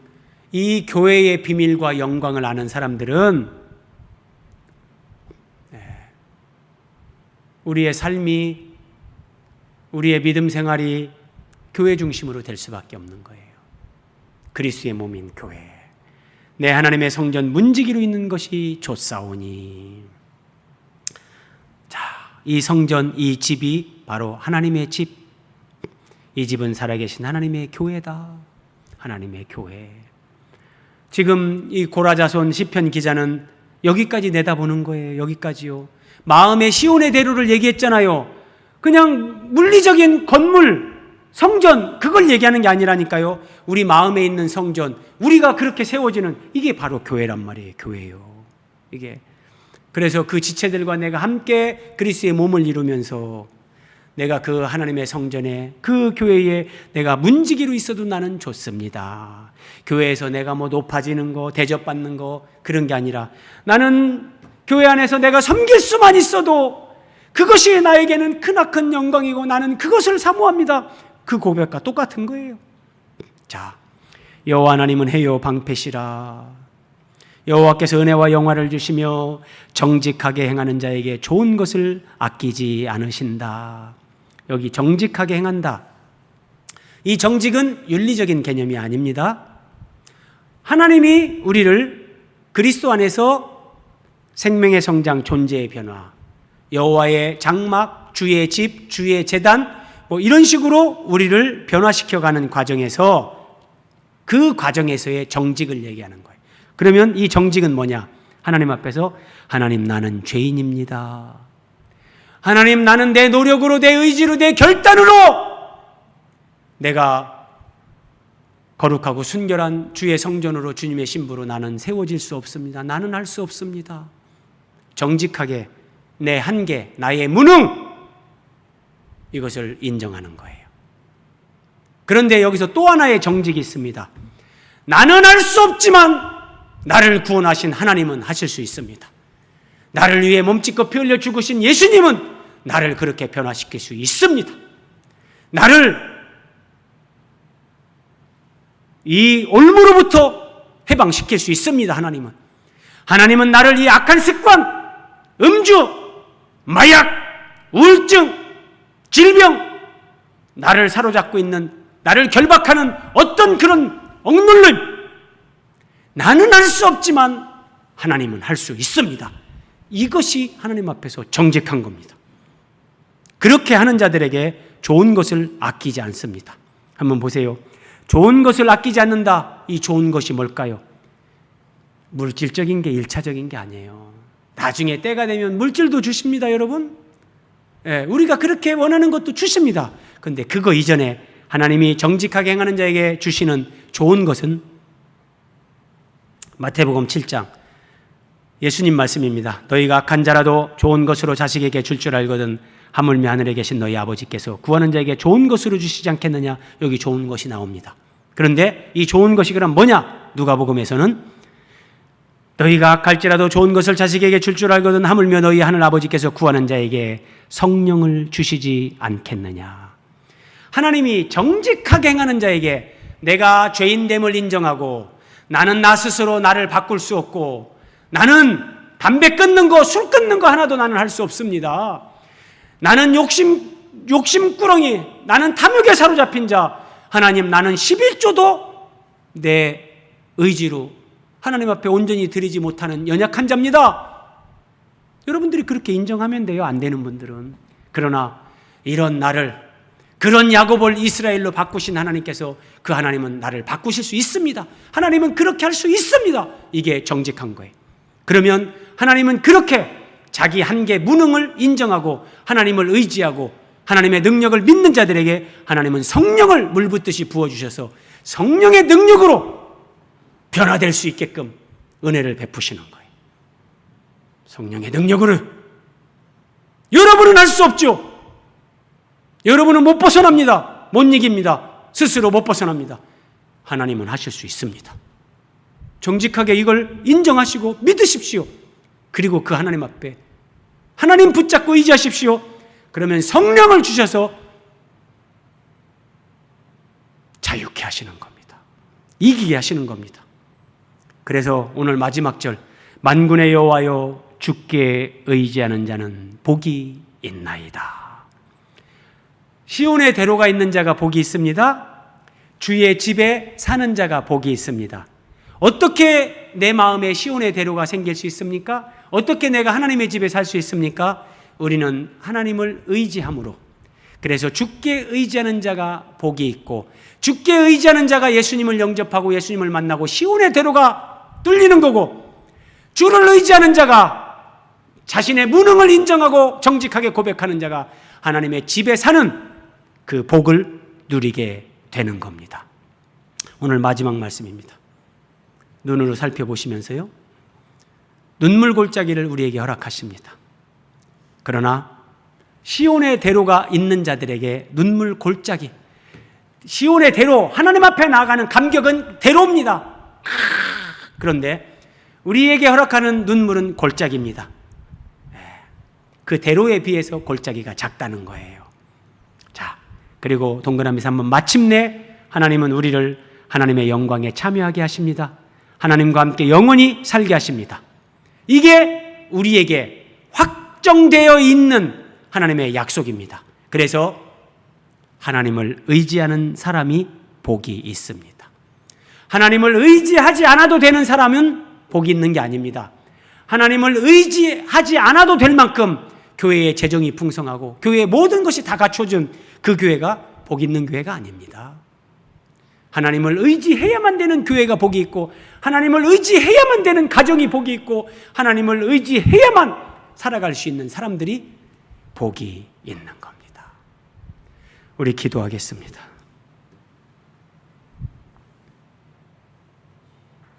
A: 이 교회의 비밀과 영광을 아는 사람들은 우리의 삶이, 우리의 믿음 생활이 교회 중심으로 될 수밖에 없는 거예요. 그리스도의 몸인 교회. 내 하나님의 성전 문지기로 있는 것이 좋사오니. 자, 이 성전, 이 집이 바로 하나님의 집. 이 집은 살아계신 하나님의 교회다. 하나님의 교회. 지금 이 고라자손 시편 기자는 여기까지 내다보는 거예요. 여기까지요. 마음의 시온의 대로를 얘기했잖아요. 그냥 물리적인 건물, 성전, 그걸 얘기하는 게 아니라니까요. 우리 마음에 있는 성전, 우리가 그렇게 세워지는, 이게 바로 교회란 말이에요. 교회요. 이게. 그래서 그 지체들과 내가 함께 그리스도의 몸을 이루면서 내가 그 하나님의 성전에, 그 교회에 내가 문지기로 있어도 나는 좋습니다. 교회에서 내가 높아지는 거, 대접받는 거, 그런 게 아니라 나는 교회 안에서 내가 섬길 수만 있어도 그것이 나에게는 크나큰 영광이고 나는 그것을 사모합니다. 그 고백과 똑같은 거예요. 자, 여호와 하나님은 해요 방패시라. 여호와께서 은혜와 영화를 주시며 정직하게 행하는 자에게 좋은 것을 아끼지 않으신다. 여기 정직하게 행한다. 이 정직은 윤리적인 개념이 아닙니다. 하나님이 우리를 그리스도 안에서 생명의 성장, 존재의 변화, 여호와의 장막, 주의 집, 주의 제단, 이런 식으로 우리를 변화시켜가는 과정에서 그 과정에서의 정직을 얘기하는 거예요. 그러면 이 정직은 뭐냐? 하나님 앞에서 하나님 나는 죄인입니다. 하나님 나는 내 노력으로, 내 의지로, 내 결단으로 내가 거룩하고 순결한 주의 성전으로 주님의 신부로 나는 세워질 수 없습니다. 나는 할 수 없습니다. 정직하게 내 한계, 나의 무능, 이것을 인정하는 거예요. 그런데 여기서 또 하나의 정직이 있습니다. 나는 할 수 없지만 나를 구원하신 하나님은 하실 수 있습니다. 나를 위해 몸짓고 피 흘려 죽으신 예수님은 나를 그렇게 변화시킬 수 있습니다. 나를 이 올무로부터 해방시킬 수 있습니다. 하나님은 나를 이 악한 습관, 음주, 마약, 우울증, 질병, 나를 사로잡고 있는, 나를 결박하는 어떤 그런 억눌림, 나는 할 수 없지만 하나님은 할 수 있습니다. 이것이 하나님 앞에서 정직한 겁니다. 그렇게 하는 자들에게 좋은 것을 아끼지 않습니다. 한번 보세요. 좋은 것을 아끼지 않는다. 이 좋은 것이 뭘까요? 물질적인 게 1차적인 게 아니에요. 나중에 때가 되면 물질도 주십니다, 여러분. 우리가 그렇게 원하는 것도 주십니다. 그런데 그거 이전에 하나님이 정직하게 행하는 자에게 주시는 좋은 것은 마태복음 7장 예수님 말씀입니다. 너희가 악한 자라도 좋은 것으로 자식에게 줄 줄 알거든 하물며 하늘에 계신 너희 아버지께서 구하는 자에게 좋은 것으로 주시지 않겠느냐. 여기 좋은 것이 나옵니다. 그런데 이 좋은 것이 그럼 뭐냐? 누가복음에서는 너희가 악할지라도 좋은 것을 자식에게 줄 줄 알거든 하물며 너희 하늘 아버지께서 구하는 자에게 성령을 주시지 않겠느냐. 하나님이 정직하게 행하는 자에게 내가 죄인됨을 인정하고 나는 나 스스로 나를 바꿀 수 없고 나는 담배 끊는 거, 술 끊는 거 하나도 나는 할 수 없습니다. 나는 욕심꾸러기, 나는 탐욕에 사로잡힌 자, 하나님 나는 11조도 내 의지로 하나님 앞에 온전히 드리지 못하는 연약한 자입니다. 여러분들이 그렇게 인정하면 돼요. 안 되는 분들은. 그러나 이런 나를, 그런 야곱을 이스라엘로 바꾸신 하나님께서 그 하나님은 나를 바꾸실 수 있습니다. 하나님은 그렇게 할 수 있습니다. 이게 정직한 거예요. 그러면 하나님은 그렇게 자기 한계, 무능을 인정하고 하나님을 의지하고 하나님의 능력을 믿는 자들에게 하나님은 성령을 물붓듯이 부어주셔서 성령의 능력으로 변화될 수 있게끔 은혜를 베푸시는 거예요. 성령의 능력으로. 여러분은 할 수 없죠. 여러분은 못 벗어납니다. 못 이깁니다. 스스로 못 벗어납니다. 하나님은 하실 수 있습니다. 정직하게 이걸 인정하시고 믿으십시오. 그리고 그 하나님 앞에 하나님 붙잡고 의지하십시오. 그러면 성령을 주셔서 자유케 하시는 겁니다. 이기게 하시는 겁니다. 그래서 오늘 마지막 절, 만군의 여호와여 주께 의지하는 자는 복이 있나이다. 시온의 대로가 있는 자가 복이 있습니다. 주의 집에 사는 자가 복이 있습니다. 어떻게 내 마음에 시온의 대로가 생길 수 있습니까? 어떻게 내가 하나님의 집에 살 수 있습니까? 우리는 하나님을 의지함으로. 그래서 주께 의지하는 자가 복이 있고 주께 의지하는 자가 예수님을 영접하고 예수님을 만나고 시온의 대로가 뚫리는 거고, 주를 의지하는 자가 자신의 무능을 인정하고 정직하게 고백하는 자가 하나님의 집에 사는 그 복을 누리게 되는 겁니다. 오늘 마지막 말씀입니다. 눈으로 살펴보시면서요, 눈물 골짜기를 우리에게 허락하십니다. 그러나 시온의 대로가 있는 자들에게 눈물 골짜기, 시온의 대로, 하나님 앞에 나아가는 감격은 대로입니다. 그런데 우리에게 허락하는 눈물은 골짜기입니다. 그 대로에 비해서 골짜기가 작다는 거예요. 자, 그리고 동그라미 3번, 마침내 하나님은 우리를 하나님의 영광에 참여하게 하십니다. 하나님과 함께 영원히 살게 하십니다. 이게 우리에게 확정되어 있는 하나님의 약속입니다. 그래서 하나님을 의지하는 사람이 복이 있습니다. 하나님을 의지하지 않아도 되는 사람은 복이 있는 게 아닙니다. 하나님을 의지하지 않아도 될 만큼 교회의 재정이 풍성하고 교회의 모든 것이 다 갖춰준 그 교회가 복 있는 교회가 아닙니다. 하나님을 의지해야만 되는 교회가 복이 있고, 하나님을 의지해야만 되는 가정이 복이 있고, 하나님을 의지해야만 살아갈 수 있는 사람들이 복이 있는 겁니다. 우리 기도하겠습니다.